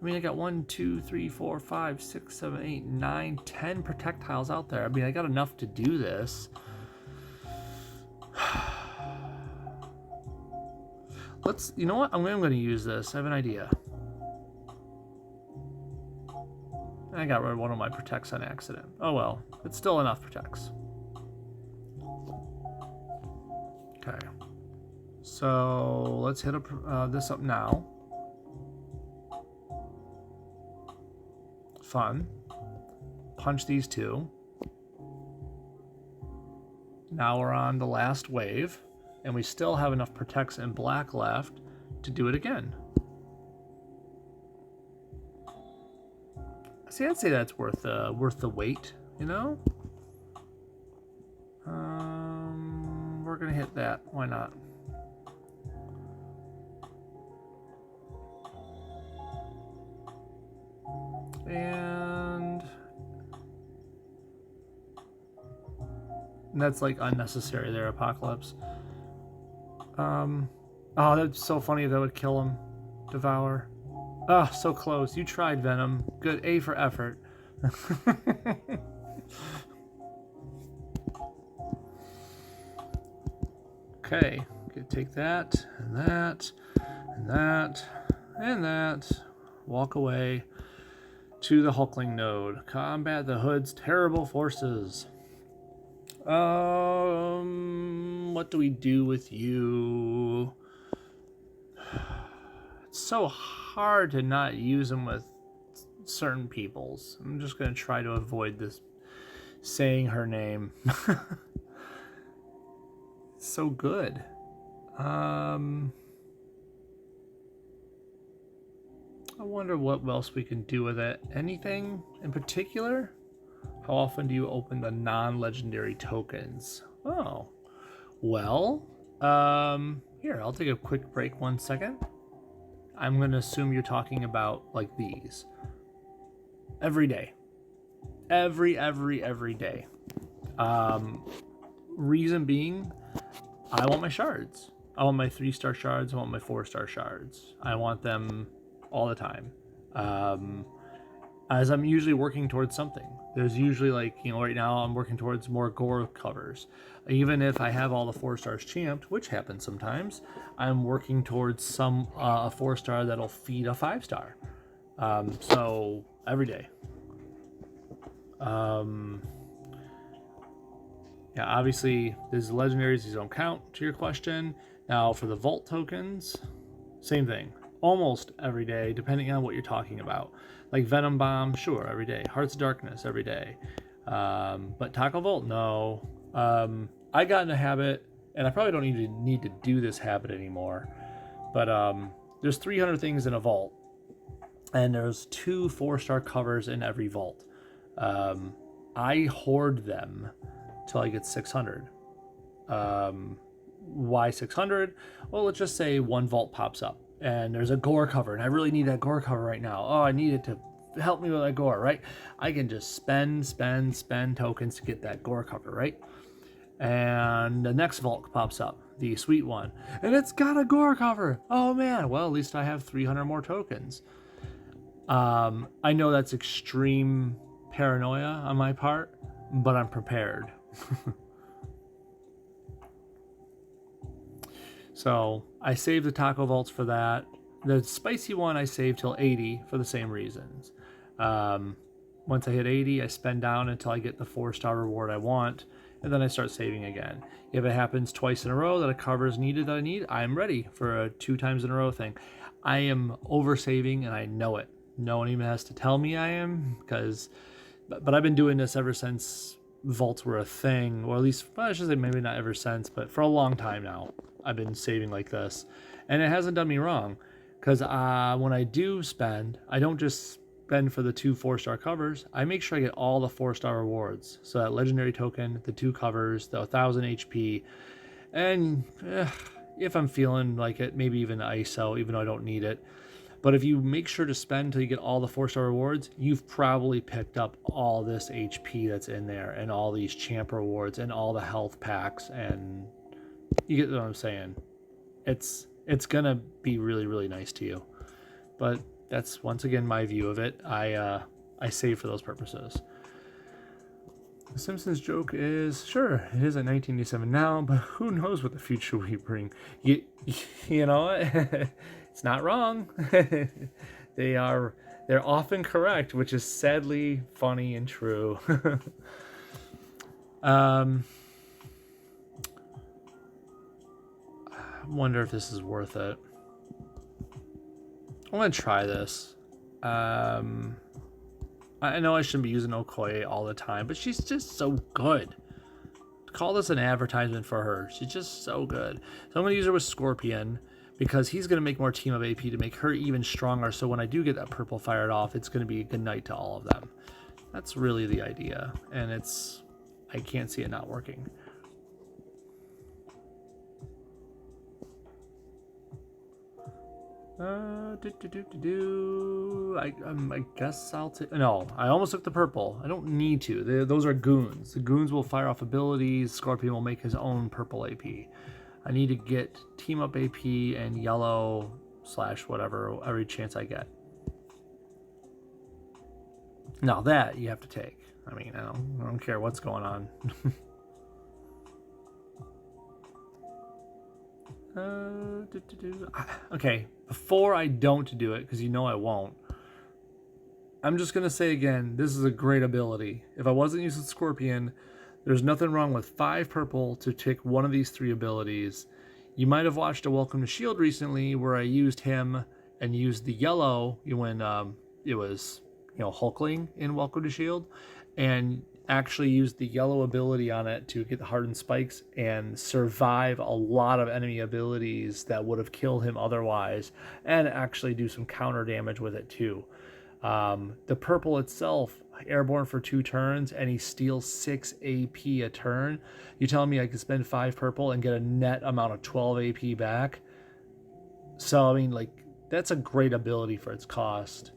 I mean, I got 1, 2, 3, 4, 5, 6, 7, 8, 9, 10 projectiles out there. I mean, I got enough to do this. You know what? I'm going to use this. I have an idea. I got rid of one of my protects on accident. Oh well, it's still enough protects. Okay. So let's hit this up now. Fun. Punch these two. Now we're on the last wave, and we still have enough protects in black left to do it again. See, I'd say that's worth the wait, you know? We're gonna hit that. Why not? And that's like unnecessary there, Apocalypse. Oh, that's so funny. That would kill him. Devour. Oh, so close. You tried, Venom. Good. A for effort. Okay. Take that, and that, and that, and that. Walk away to the Hulkling node. Combat the Hood's terrible forces. What do we do with you? It's so hard to not use them with certain peoples. I'm just going to try to avoid this saying her name. So good. I wonder what else we can do with it. Anything in particular? How often do you open the non-legendary tokens? Oh, well, here, I'll take a quick break 1 second. I'm going to assume you're talking about like these. Every day. Every day. Reason being, I want my shards. I want my 3-star shards. I want my 4-star shards. I want them all the time. As I'm usually working towards something. There's usually like, you know, right now I'm working towards more gore covers. Even if I have all the 4-stars champed, which happens sometimes, I'm working towards some a 4-star that'll feed a 5-star. So every day. Yeah, obviously these legendaries, these don't count to your question. Now for the vault tokens, same thing. Almost every day, depending on what you're talking about. Like Venom Bomb, sure, every day. Hearts of Darkness, every day. But Taco Vault, no. I got in a habit, and I probably don't need to do this habit anymore. But there's 300 things in a vault, and there's 2 4-star covers in every vault. I hoard them till I get 600. Why 600? Well, let's just say one vault pops up and there's a gore cover, and I really need that gore cover right now. Oh, I need it to help me with that gore, right? I can just spend tokens to get that gore cover, right? And the next vault pops up, the sweet one, and it's got a gore cover. Oh man, well, at least I have 300 more tokens. I know that's extreme paranoia on my part, but I'm prepared. So I saved the taco vaults for that. The spicy one I saved till 80 for the same reasons. Once I hit 80, I spend down until I get the 4-star reward I want, and then I start saving again. If it happens twice in a row that a cover is needed that I need, I'm ready for a 2 times in a row thing. I am over saving, and I know it. No one even has to tell me I am, but I've been doing this ever since vaults were a thing, or at least, well, I should say maybe not ever since, but for a long time now. I've been saving like this, and it hasn't done me wrong, because when I do spend, I don't just spend for the 2 4-star covers. I make sure I get all the 4-star rewards. So that legendary token, the 2 covers, the 1000 HP, and if I'm feeling like it, maybe even ISO, even though I don't need it. But if you make sure to spend until you get all the 4-star rewards, you've probably picked up all this HP that's in there and all these champ rewards and all the health packs, and you get what I'm saying. It's gonna be really, really nice to you. But that's once again my view of it. I save for those purposes. The Simpsons joke is, sure, it is at 1987 now, but who knows what the future will bring. You know what? It's not wrong. They're often correct, which is sadly funny and true. I wonder if this is worth it. I'm gonna try this. I know I shouldn't be using Okoye all the time, but she's just so good. Call this an advertisement for her. She's just so good. So I'm going to use her with Scorpion because he's going to make more team up AP to make her even stronger. So when I do get that purple fired off, it's going to be a good night to all of them. That's really the idea. And I can't see it not working. I guess I'll take... No, I almost took the purple. I don't need to. Those are goons. The goons will fire off abilities. Scorpion will make his own purple AP. I need to get team up AP and yellow / whatever every chance I get. Now that you have to take. I mean, I don't care what's going on. Okay, before I don't do it, because you know I won't, I'm just going to say again, this is a great ability. If I wasn't using Scorpion, there's nothing wrong with 5 purple to take one of these 3 abilities. You might have watched a Welcome to S.H.I.E.L.D. recently where I used him and used the yellow when it was, Hulkling in Welcome to S.H.I.E.L.D. and actually used the yellow ability on it to get the hardened spikes and survive a lot of enemy abilities that would have killed him otherwise, and actually do some counter damage with it too. The purple itself, airborne for 2 turns, and he steals 6 AP a turn. You telling me I could spend 5 purple and get a net amount of 12 AP back? So I mean, that's a great ability for its cost.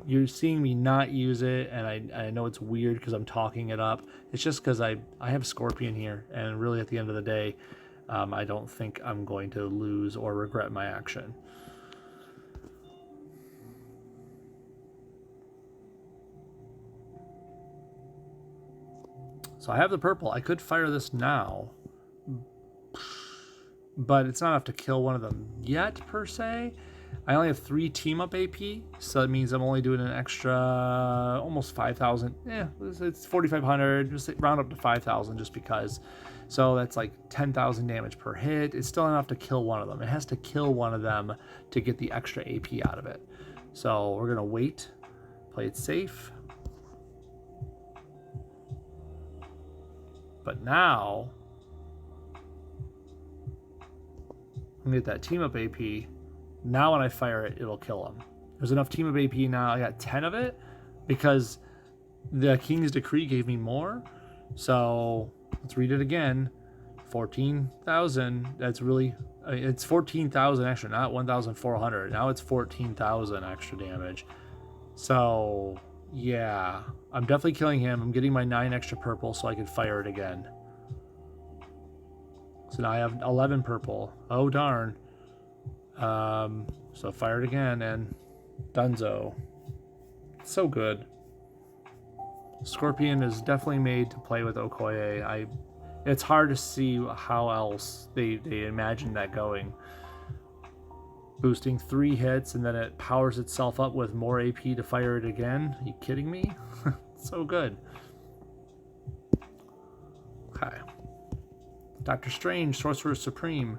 You're seeing me not use it, and I know it's weird because I'm talking it up. It's just because I have Scorpion here, and really at the end of the day, I don't think I'm going to lose or regret my action. So I have the purple. I could fire this now, but it's not enough to kill one of them yet, per se. I only have 3 team up AP, so that means I'm only doing an extra almost 5,000. It's 4,500. Just round up to 5,000 just because. So that's like 10,000 damage per hit. It's still enough to kill one of them. It has to kill one of them to get the extra AP out of it. So we're gonna wait, play it safe. But now I'm gonna get that team up AP. Now when I fire it, it'll kill him. There's enough team of AP now. I got 10 of it because the King's Decree gave me more. So let's read it again. 14,000. That's really... it's 14,000 extra, not 1,400. Now it's 14,000 extra damage. So, yeah. I'm definitely killing him. I'm getting my 9 extra purple so I can fire it again. So now I have 11 purple. Oh, darn. So fire it again, and Dunzo. So good. Scorpion is definitely made to play with Okoye. It's hard to see how else they imagine that going. Boosting 3 hits, and then it powers itself up with more AP to fire it again. Are you kidding me? So good. Okay. Doctor Strange, Sorcerer Supreme.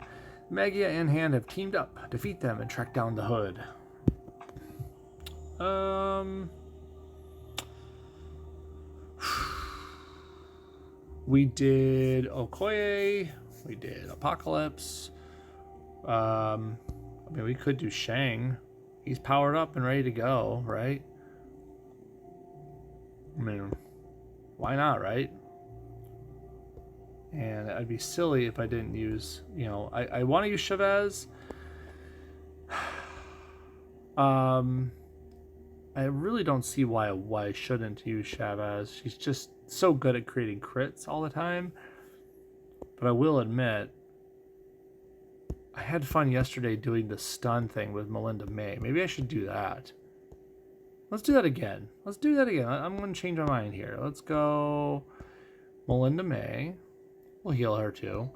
Magia and Hand have teamed up. Defeat them and track down the Hood. We did Okoye. We did Apocalypse. I mean, we could do Shang. He's powered up and ready to go, right? I mean, why not, right? And I'd be silly if I didn't use, I want to use Chavez. I really don't see why I shouldn't use Chavez. She's just so good at creating crits all the time. But I will admit, I had fun yesterday doing the stun thing with Melinda May. Maybe I should do that. Let's do that again. I'm going to change my mind here. Let's go Melinda May. We'll heal her too.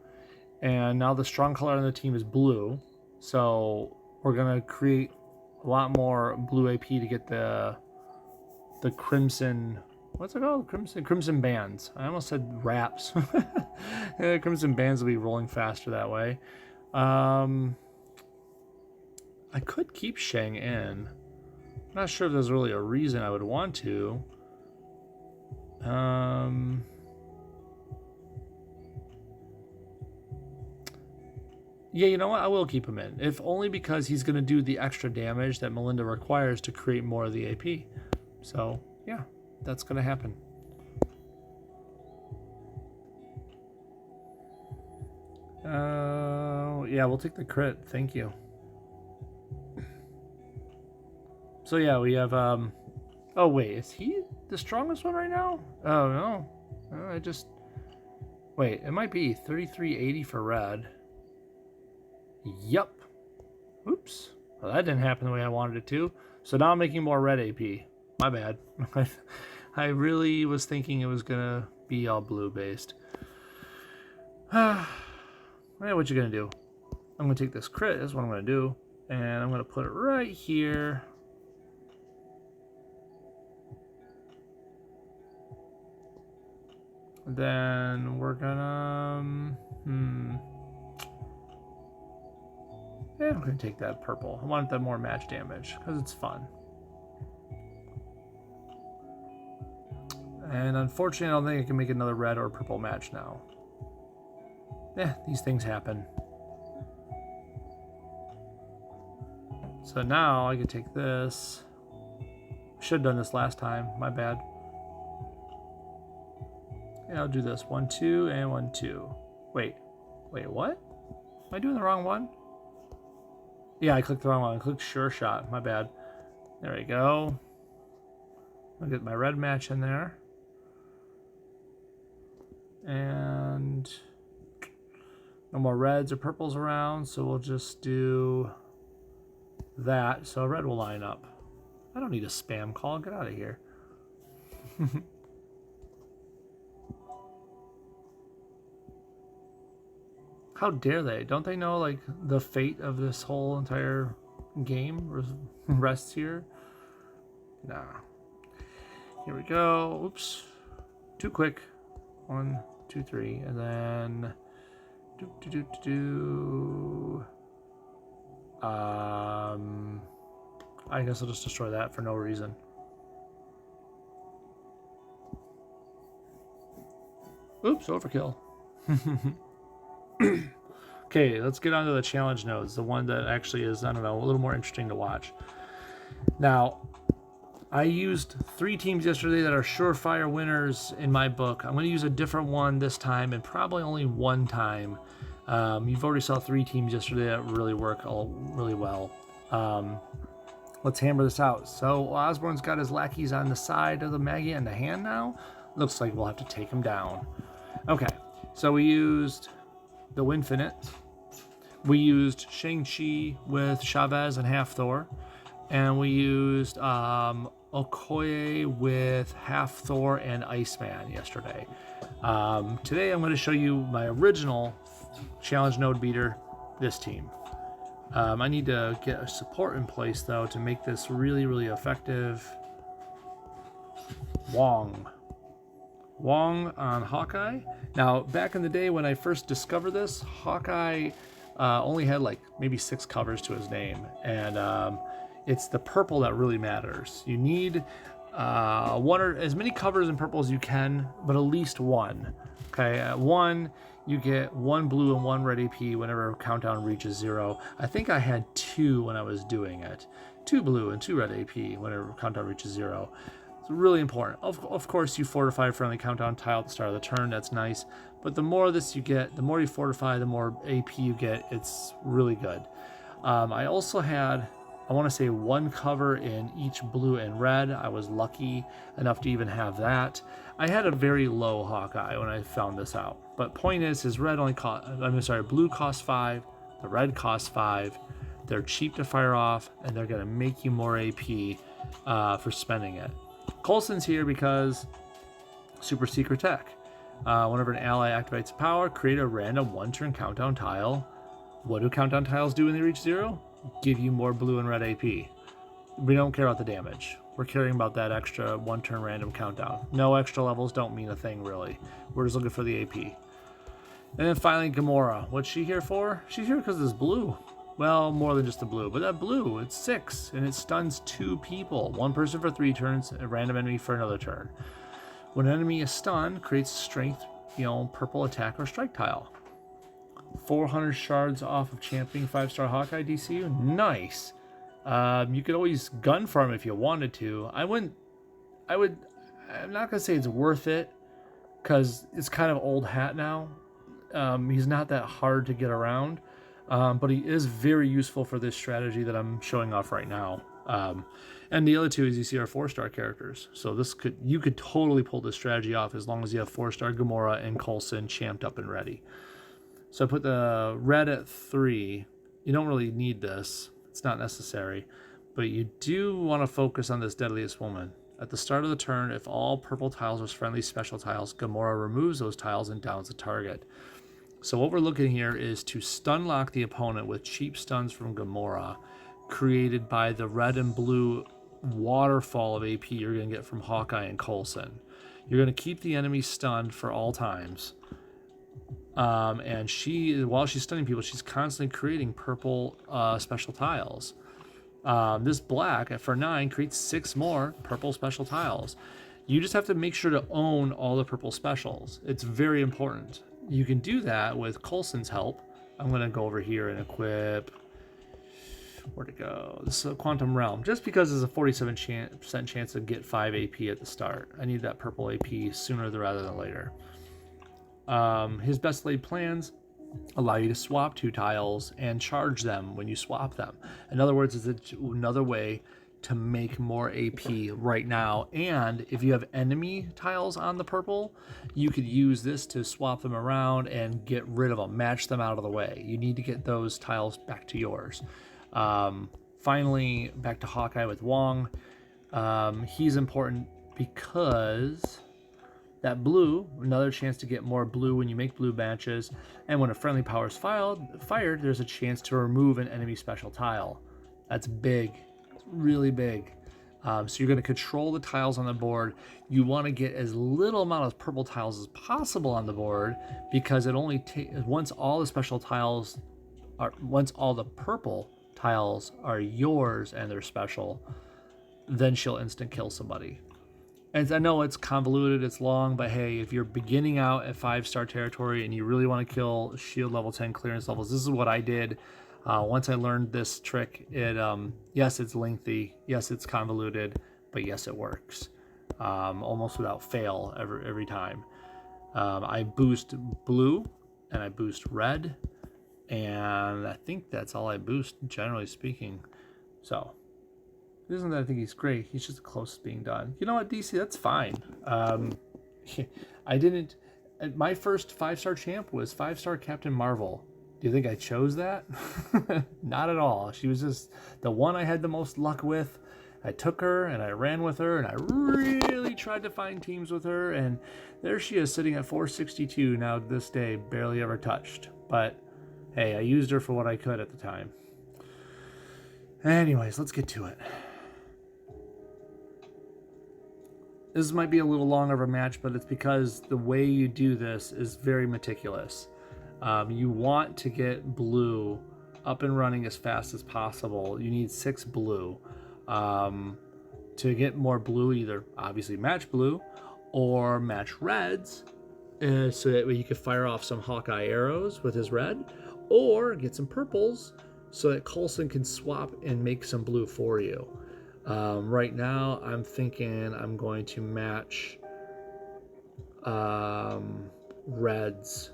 And now the strong color on the team is blue. So we're going to create a lot more blue AP to get the crimson... What's it called? Crimson bands. I almost said wraps. Crimson bands will be rolling faster that way. I could keep Shang in. I'm not sure if there's really a reason I would want to. Yeah, you know what? I will keep him in. If only because he's going to do the extra damage that Melinda requires to create more of the AP. So, yeah, that's going to happen. Yeah, we'll take the crit. Thank you. So, yeah, we have... Oh, wait. Is he the strongest one right now? Oh, no. Wait, it might be 3380 for red. Yup. Oops. Well, that didn't happen the way I wanted it to. So now I'm making more red AP. My bad. I really was thinking it was going to be all blue based. What you going to do? I'm going to take this crit. That's what I'm going to do. And I'm going to put it right here. Then we're going to... Yeah, I'm going to take that purple. I want that more match damage because it's fun. And unfortunately, I don't think I can make another red or purple match now. These things happen. So now I can take this. Should have done this last time. My bad. Yeah, I'll do this. 1, 2, and 1, 2. Wait, what? Am I doing the wrong one? Yeah, I clicked the wrong one. I clicked Sure Shot. My bad. There we go. I'll get my red match in there. And no more reds or purples around, so we'll just do that. So red will line up. I don't need a spam call. Get out of here. How dare they? Don't they know, like, the fate of this whole entire game rests here? Nah. Here we go. Oops. Too quick. 1, 2, 3. And then... I guess I'll just destroy that for no reason. Oops, overkill. Okay, let's get on to the challenge nodes, the one that actually is, I don't know, a little more interesting to watch. Now, I used 3 teams yesterday that are surefire winners in my book. I'm going to use a different one this time, and probably only one time. You've already saw 3 teams yesterday that really work really well. Let's hammer this out. So Osborne's got his lackeys on the side of the Maggie and the hand now. Looks like we'll have to take him down. Okay, so we used the Winfinite. We used Shang-Chi with Chavez and Half Thor. And we used Okoye with Half Thor and Iceman yesterday. Today I'm going to show you my original challenge node beater, this team. I need to get a support in place though to make this really, really effective. Wong on Hawkeye. Now, back in the day when I first discovered this, Hawkeye only had like maybe 6 covers to his name, and it's the purple that really matters. You need one or as many covers in purple as you can, but at least one. Okay, at 1 you get 1 blue and 1 red AP whenever countdown reaches 0. I think I had 2 when I was doing it. 2 blue and 2 red AP whenever countdown reaches 0. It's really important. Of course, you fortify friendly countdown tile at the start of the turn. That's nice. But the more of this you get, the more you fortify, the more AP you get. It's really good. I also had I want to say 1 cover in each blue and red. I was lucky enough to even have that. I had a very low Hawkeye when I found this out. But point is, his red only cost, blue costs 5, the red costs 5. They're cheap to fire off, and they're going to make you more AP for spending it. Coulson's here because super secret tech. Whenever an ally activates a power, create a random 1-turn countdown tile. What do countdown tiles do when they reach 0? Give you more blue and red AP. We don't care about the damage. We're caring about that extra 1-turn random countdown. No extra levels don't mean a thing, really. We're just looking for the AP. And then finally, Gamora. What's she here for? She's here because it's blue. Well, more than just the blue, but that blue, it's 6, and it stuns 2 people. 1 person for 3 turns, a random enemy for another turn. When an enemy is stunned, creates strength, purple attack or strike tile. 400 shards off of championing 5-star Hawkeye DCU. Nice. You could always gun farm if you wanted to. I'm not gonna say it's worth it because it's kind of old hat now. He's not that hard to get around, but he is very useful for this strategy that I'm showing off right now. And the other two, as you see, are 4-star characters. So you could totally pull this strategy off as long as you have 4-star Gamora and Coulson champed up and ready. So I put the red at 3. You don't really need this. It's not necessary. But you do want to focus on this Deadliest Woman. At the start of the turn, if all purple tiles are friendly special tiles, Gamora removes those tiles and downs the target. So what we're looking here is to stun lock the opponent with cheap stuns from Gamora, created by the red and blue waterfall of AP you're going to get from Hawkeye and Coulson. You're going to keep the enemy stunned for all times. And while she's stunning people, she's constantly creating purple special tiles. This black, for 9, creates 6 more purple special tiles. You just have to make sure to own all the purple specials. It's very important. You can do that with Coulson's help. I'm going to go over here and equip... Where'd it go? This is a Quantum Realm. Just because there's a 47% chance to get 5 AP at the start. I need that purple AP sooner rather than later. His best laid plans allow you to swap 2 tiles and charge them when you swap them. In other words, it's another way to make more AP right now. And if you have enemy tiles on the purple, you could use this to swap them around and get rid of them, match them out of the way. You need to get those tiles back to yours. Finally, back to Hawkeye with Wong. He's important because that blue, another chance to get more blue when you make blue matches, and when a friendly power is fired, there's a chance to remove an enemy special tile. That's big. It's really big. So you're going to control the tiles on the board. You want to get as little amount of purple tiles as possible on the board, because it only once all the purple tiles are yours and they're special, then she'll instant kill somebody. And I know it's convoluted, it's long, but hey, if you're beginning out at 5-star territory and you really want to kill shield level 10 clearance levels, this is what I did. Once I learned this trick, yes, it's lengthy, yes, it's convoluted, but yes, it works. Almost without fail every time. I boost blue and I boost red, and I think that's all I boost, generally speaking. So it isn't that I think he's great, he's just the closest being done. You know what, DC, that's fine. My first 5-star champ was 5-star Captain Marvel. Do you think I chose that? Not at all. She was just the one I had the most luck with. I took her and I ran with her and I really tried to find teams with her, and there she is sitting at 462 now to this day, barely ever touched. But hey, I used her for what I could at the time. Anyways, let's get to it. This might be a little long of a match, but it's because the way you do this is very meticulous. You want to get blue up and running as fast as possible. You need 6 blue. To get more blue, either obviously match blue or match reds, so that way you could fire off some Hawkeye arrows with his red, or get some purples so that Coulson can swap and make some blue for you. Right now, I'm thinking I'm going to match reds.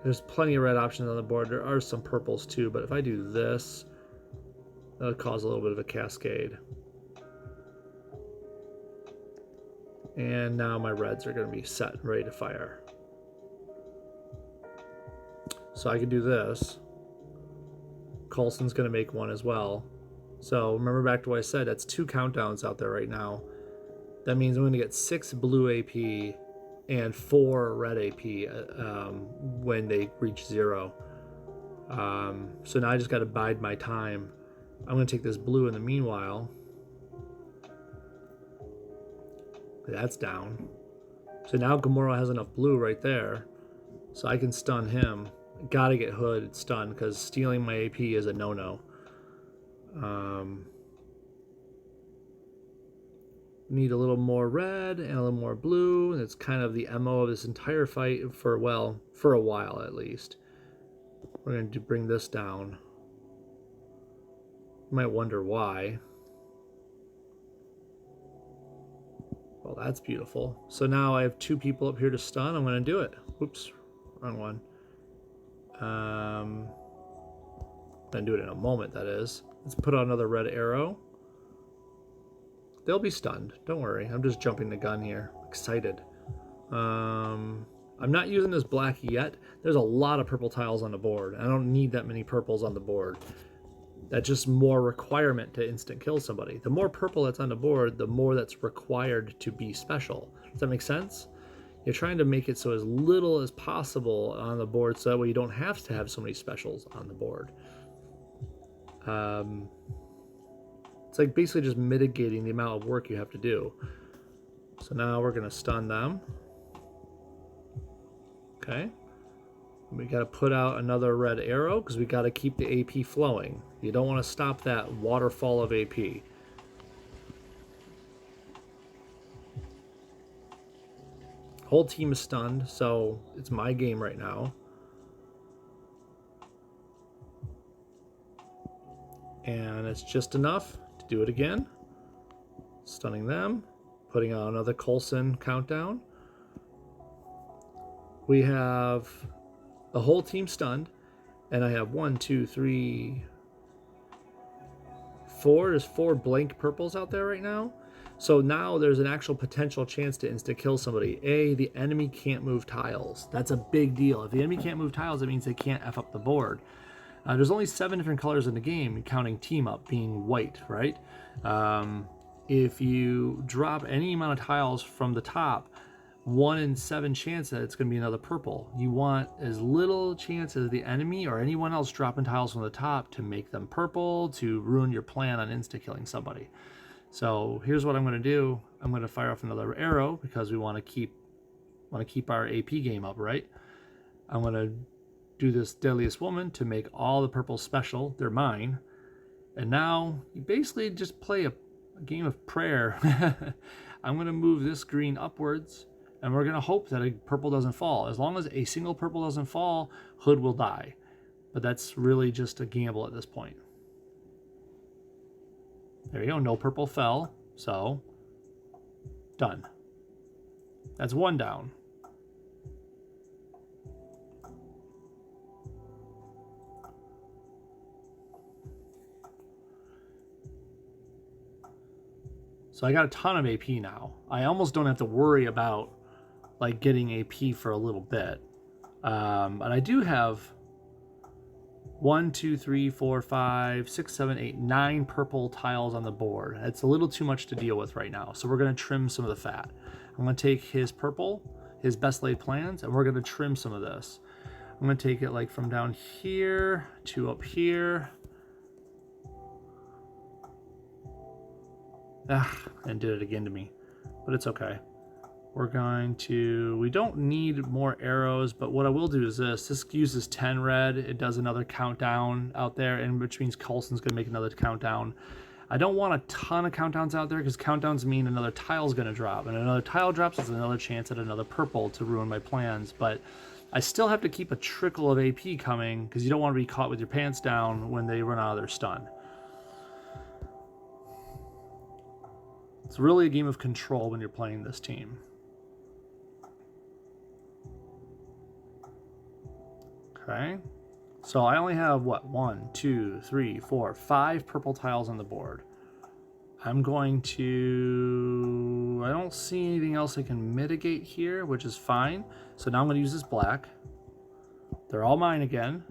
There's plenty of red options on the board. There are some purples too, but if I do this, That'll cause a little bit of a cascade. And now my reds are going to be set and ready to fire. So I can do this. Coulson's going to make one as well. So remember back to what I said, that's 2 countdowns out there right now. That means I'm going to get 6 blue AP and 4 red AP when they reach 0. So now I just got to bide my time. I'm going to take this blue in the meanwhile. That's down. So now Gamora has enough blue right there. So I can stun him. Gotta get Hood stunned because stealing my AP is a no-no. Need a little more red and a little more blue. And it's kind of the MO of this entire fight for, well, for a while at least. We're going to bring this down. You might wonder why. Well, that's beautiful. So now I have 2 people up here to stun. I'm going to do it. Oops, wrong one. I'm going to do it in a moment, that is. Let's put on another red arrow. They'll be stunned. Don't worry. I'm just jumping the gun here. Excited. I'm not using this black yet. There's a lot of purple tiles on the board. I don't need that many purples on the board. That's just more requirement to instant kill somebody. The more purple that's on the board, the more that's required to be special. Does that make sense? You're trying to make it so as little as possible on the board so that way you don't have to have so many specials on the board. It's like basically just mitigating the amount of work you have to do. So now we're going to stun them. Okay. We got to put out another red arrow because we got to keep the AP flowing. You don't want to stop that waterfall of AP. Whole team is stunned, so it's my game right now. And it's just enough to do it again. Stunning them. Putting out another Coulson countdown. We have the whole team stunned. And I have 1, 2, 3, 4. There's 4 blank purples out there right now. So now there's an actual potential chance to insta-kill somebody. The enemy can't move tiles. That's a big deal. If the enemy can't move tiles, it means they can't F up the board. There's only 7 different colors in the game, counting team up being white, right? If you drop any amount of tiles from the top, 1 in 7 chance that it's going to be another purple. You want as little chance as the enemy or anyone else dropping tiles from the top to make them purple, to ruin your plan on insta-killing somebody. So here's what I'm going to do. I'm going to fire off another arrow because we want to keep our AP game up, right? I'm going to do this Deadliest Woman to make all the purples special. They're mine. And now you basically just play a game of prayer. I'm going to move this green upwards, and we're going to hope that a purple doesn't fall. As long as a single purple doesn't fall, Hood will die. But that's really just a gamble at this point. There you go, no purple fell, so done. That's 1 down. So I got a ton of AP now. I almost don't have to worry about like getting AP for a little bit. And I do have 1, 2, 3, 4, 5, 6, 7, 8, 9 purple tiles on the board. It's a little too much to deal with right now. So we're going to trim some of the fat. I'm going to take his purple, his best laid plans, and we're going to trim some of this. I'm going to take it like from down here to up here. And did it again to me, but it's okay. We're going to, we don't need more arrows, but what I will do is this uses 10 red. It does another countdown out there, and which means Coulson's going to make another countdown. I don't want a ton of countdowns out there because countdowns mean another tile's going to drop, and another tile drops is another chance at another purple to ruin my plans. But I still have to keep a trickle of AP coming because you don't want to be caught with your pants down when they run out of their stun. It's really a game of control when you're playing this team. Okay, So I only have, what, 1, 2, 3, 4, 5 purple tiles on the board. I'm going to... I don't see anything else I can mitigate here, which is fine. So now I'm going to use this black. They're all mine again.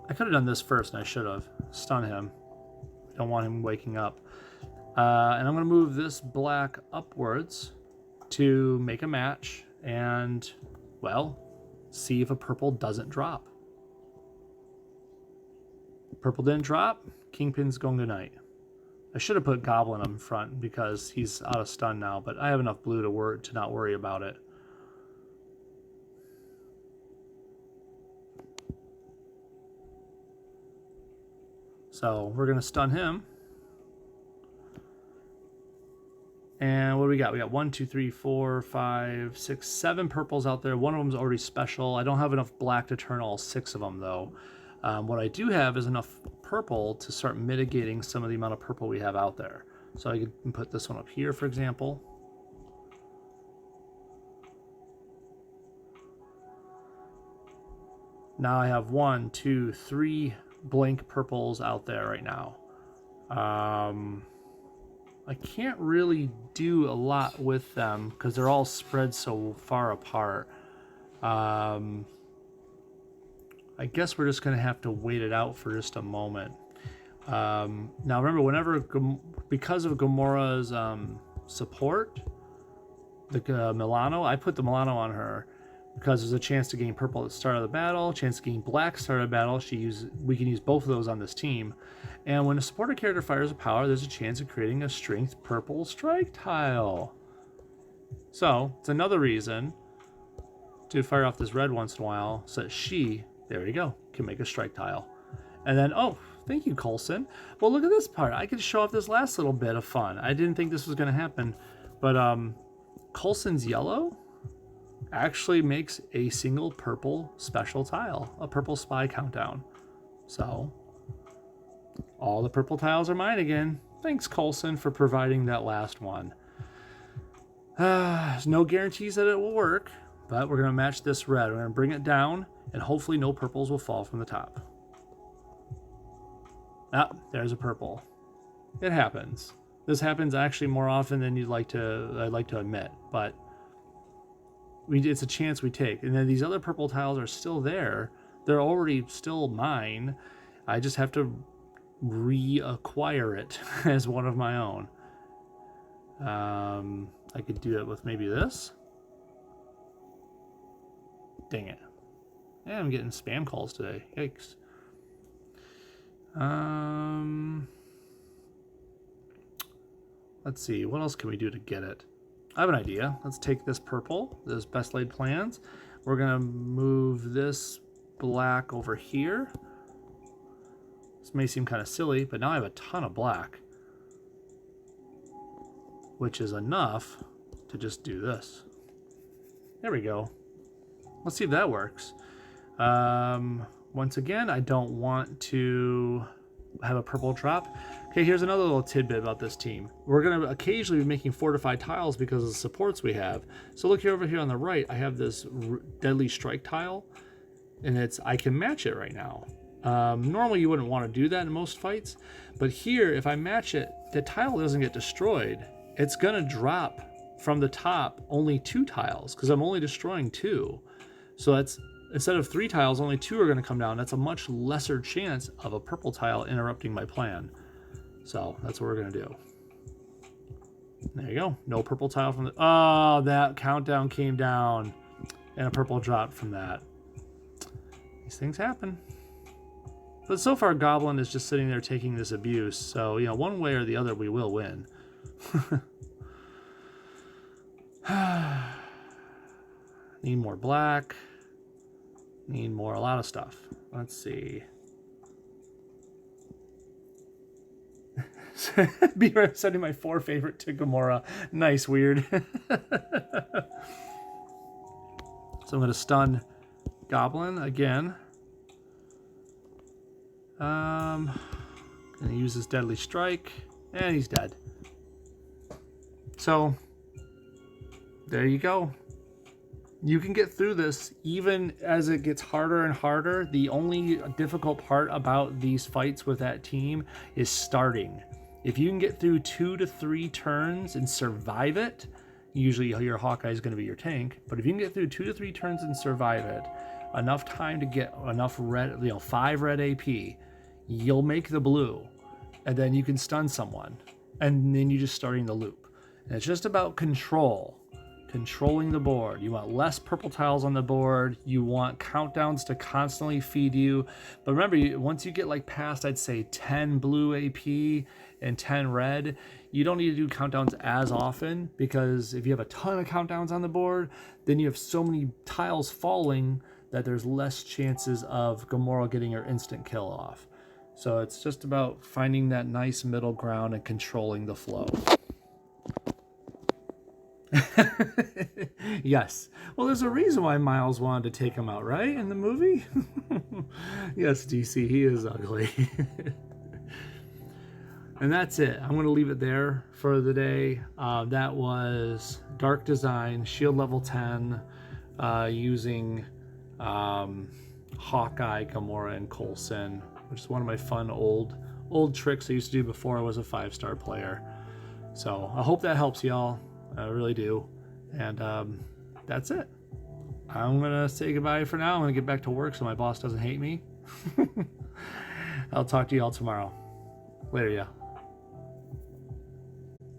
I could have done this first, and I should have. Stun him. I don't want him waking up. And I'm going to move this black upwards to make a match and, well, see if a purple doesn't drop. Purple didn't drop. Kingpin's going tonight. I should have put Goblin up front because he's out of stun now, but I have enough blue to not worry about it. So we're going to stun him. And what do we got? We got 1, 2, 3, 4, 5, 6, 7 purples out there. One of them is already special. I don't have enough black to turn all 6 of them, though. What I do have is enough purple to start mitigating some of the amount of purple we have out there. So I can put this one up here, for example. Now I have 1, 2, 3 blank purples out there right now. I can't really do a lot with them because they're all spread so far apart. I guess we're just going to have to wait it out for just a moment. Now remember, because of Gamora's support, the Milano, I put the Milano on her because there's a chance to gain purple at the start of the battle, chance to gain black at the start of the battle. We can use both of those on this team. And when a supporter character fires a power, there's a chance of creating a strength purple strike tile. So it's another reason to fire off this red once in a while so that she, there we go, can make a strike tile. And then, oh, thank you, Coulson. Well, look at this part. I can show off this last little bit of fun. I didn't think this was going to happen, but Coulson's yellow actually makes a single purple special tile, a purple spy countdown. So all the purple tiles are mine again. Thanks, Coulson, for providing that last one. There's no guarantees that it will work, but we're going to match this red. We're going to bring it down, and hopefully no purples will fall from the top. Ah, there's a purple. It happens. This happens actually more often than I'd like to admit, but it's a chance we take. And then these other purple tiles are still there. They're already still mine. I just have to reacquire it as one of my own. I could do it with maybe this. Dang it. Yeah, I'm getting spam calls today. Yikes. Let's see. What else can we do to get it? I have an idea. Let's take this purple, this best laid plans. We're going to move this black over here. This may seem kind of silly, but now I have a ton of black, which is enough to just do this. There we go. Let's see if that works. Once again, I don't want to have a purple drop. Okay, here's another little tidbit about this team. We're going to occasionally be making fortified tiles because of the supports we have. So look here over here on the right, I have this deadly strike tile, and I can match it right now. Normally you wouldn't want to do that in most fights, but here, if I match it, the tile doesn't get destroyed. It's going to drop from the top only 2 tiles because I'm only destroying 2. So that's, instead of 3 tiles, only 2 are going to come down. That's a much lesser chance of a purple tile interrupting my plan. So that's what we're going to do. There you go. No purple tile from the... Oh, that countdown came down and a purple dropped from that. These things happen. But so far, Goblin is just sitting there taking this abuse. So, you know, one way or the other, we will win. Need more black. Need more, a lot of stuff. Let's see. Be sending my 4 favorite to Gamora. Nice, weird. So I'm going to stun Goblin again. Going to use this deadly strike, and he's dead. So there you go. You can get through this even as it gets harder and harder. The only difficult part about these fights with that team is starting. If you can get through 2 to 3 turns and survive it, usually your Hawkeye is going to be your tank, but if you can get through 2 to 3 turns and survive it, enough time to get enough red, 5 red AP, you'll make the blue, and then you can stun someone, and then you're just starting the loop. And it's just about controlling the board. You want less purple tiles on the board. You want countdowns to constantly feed you. But remember, once you get like past, I'd say 10 blue AP and 10 red, you don't need to do countdowns as often, because if you have a ton of countdowns on the board, then you have so many tiles falling that there's less chances of Gamora getting her instant kill off. So it's just about finding that nice middle ground and controlling the flow. Yes. Well, there's a reason why Miles wanted to take him out, right? In the movie? Yes, DC, he is ugly. And that's it. I'm going to leave it there for the day. That was Dark Design, Shield level 10, using Hawkeye, Gamora, and Coulson, which is one of my fun old tricks I used to do before I was a 5-star player. So I hope that helps y'all. I really do. And that's it. I'm going to say goodbye for now. I'm going to get back to work so my boss doesn't hate me. I'll talk to y'all tomorrow. Later, yeah.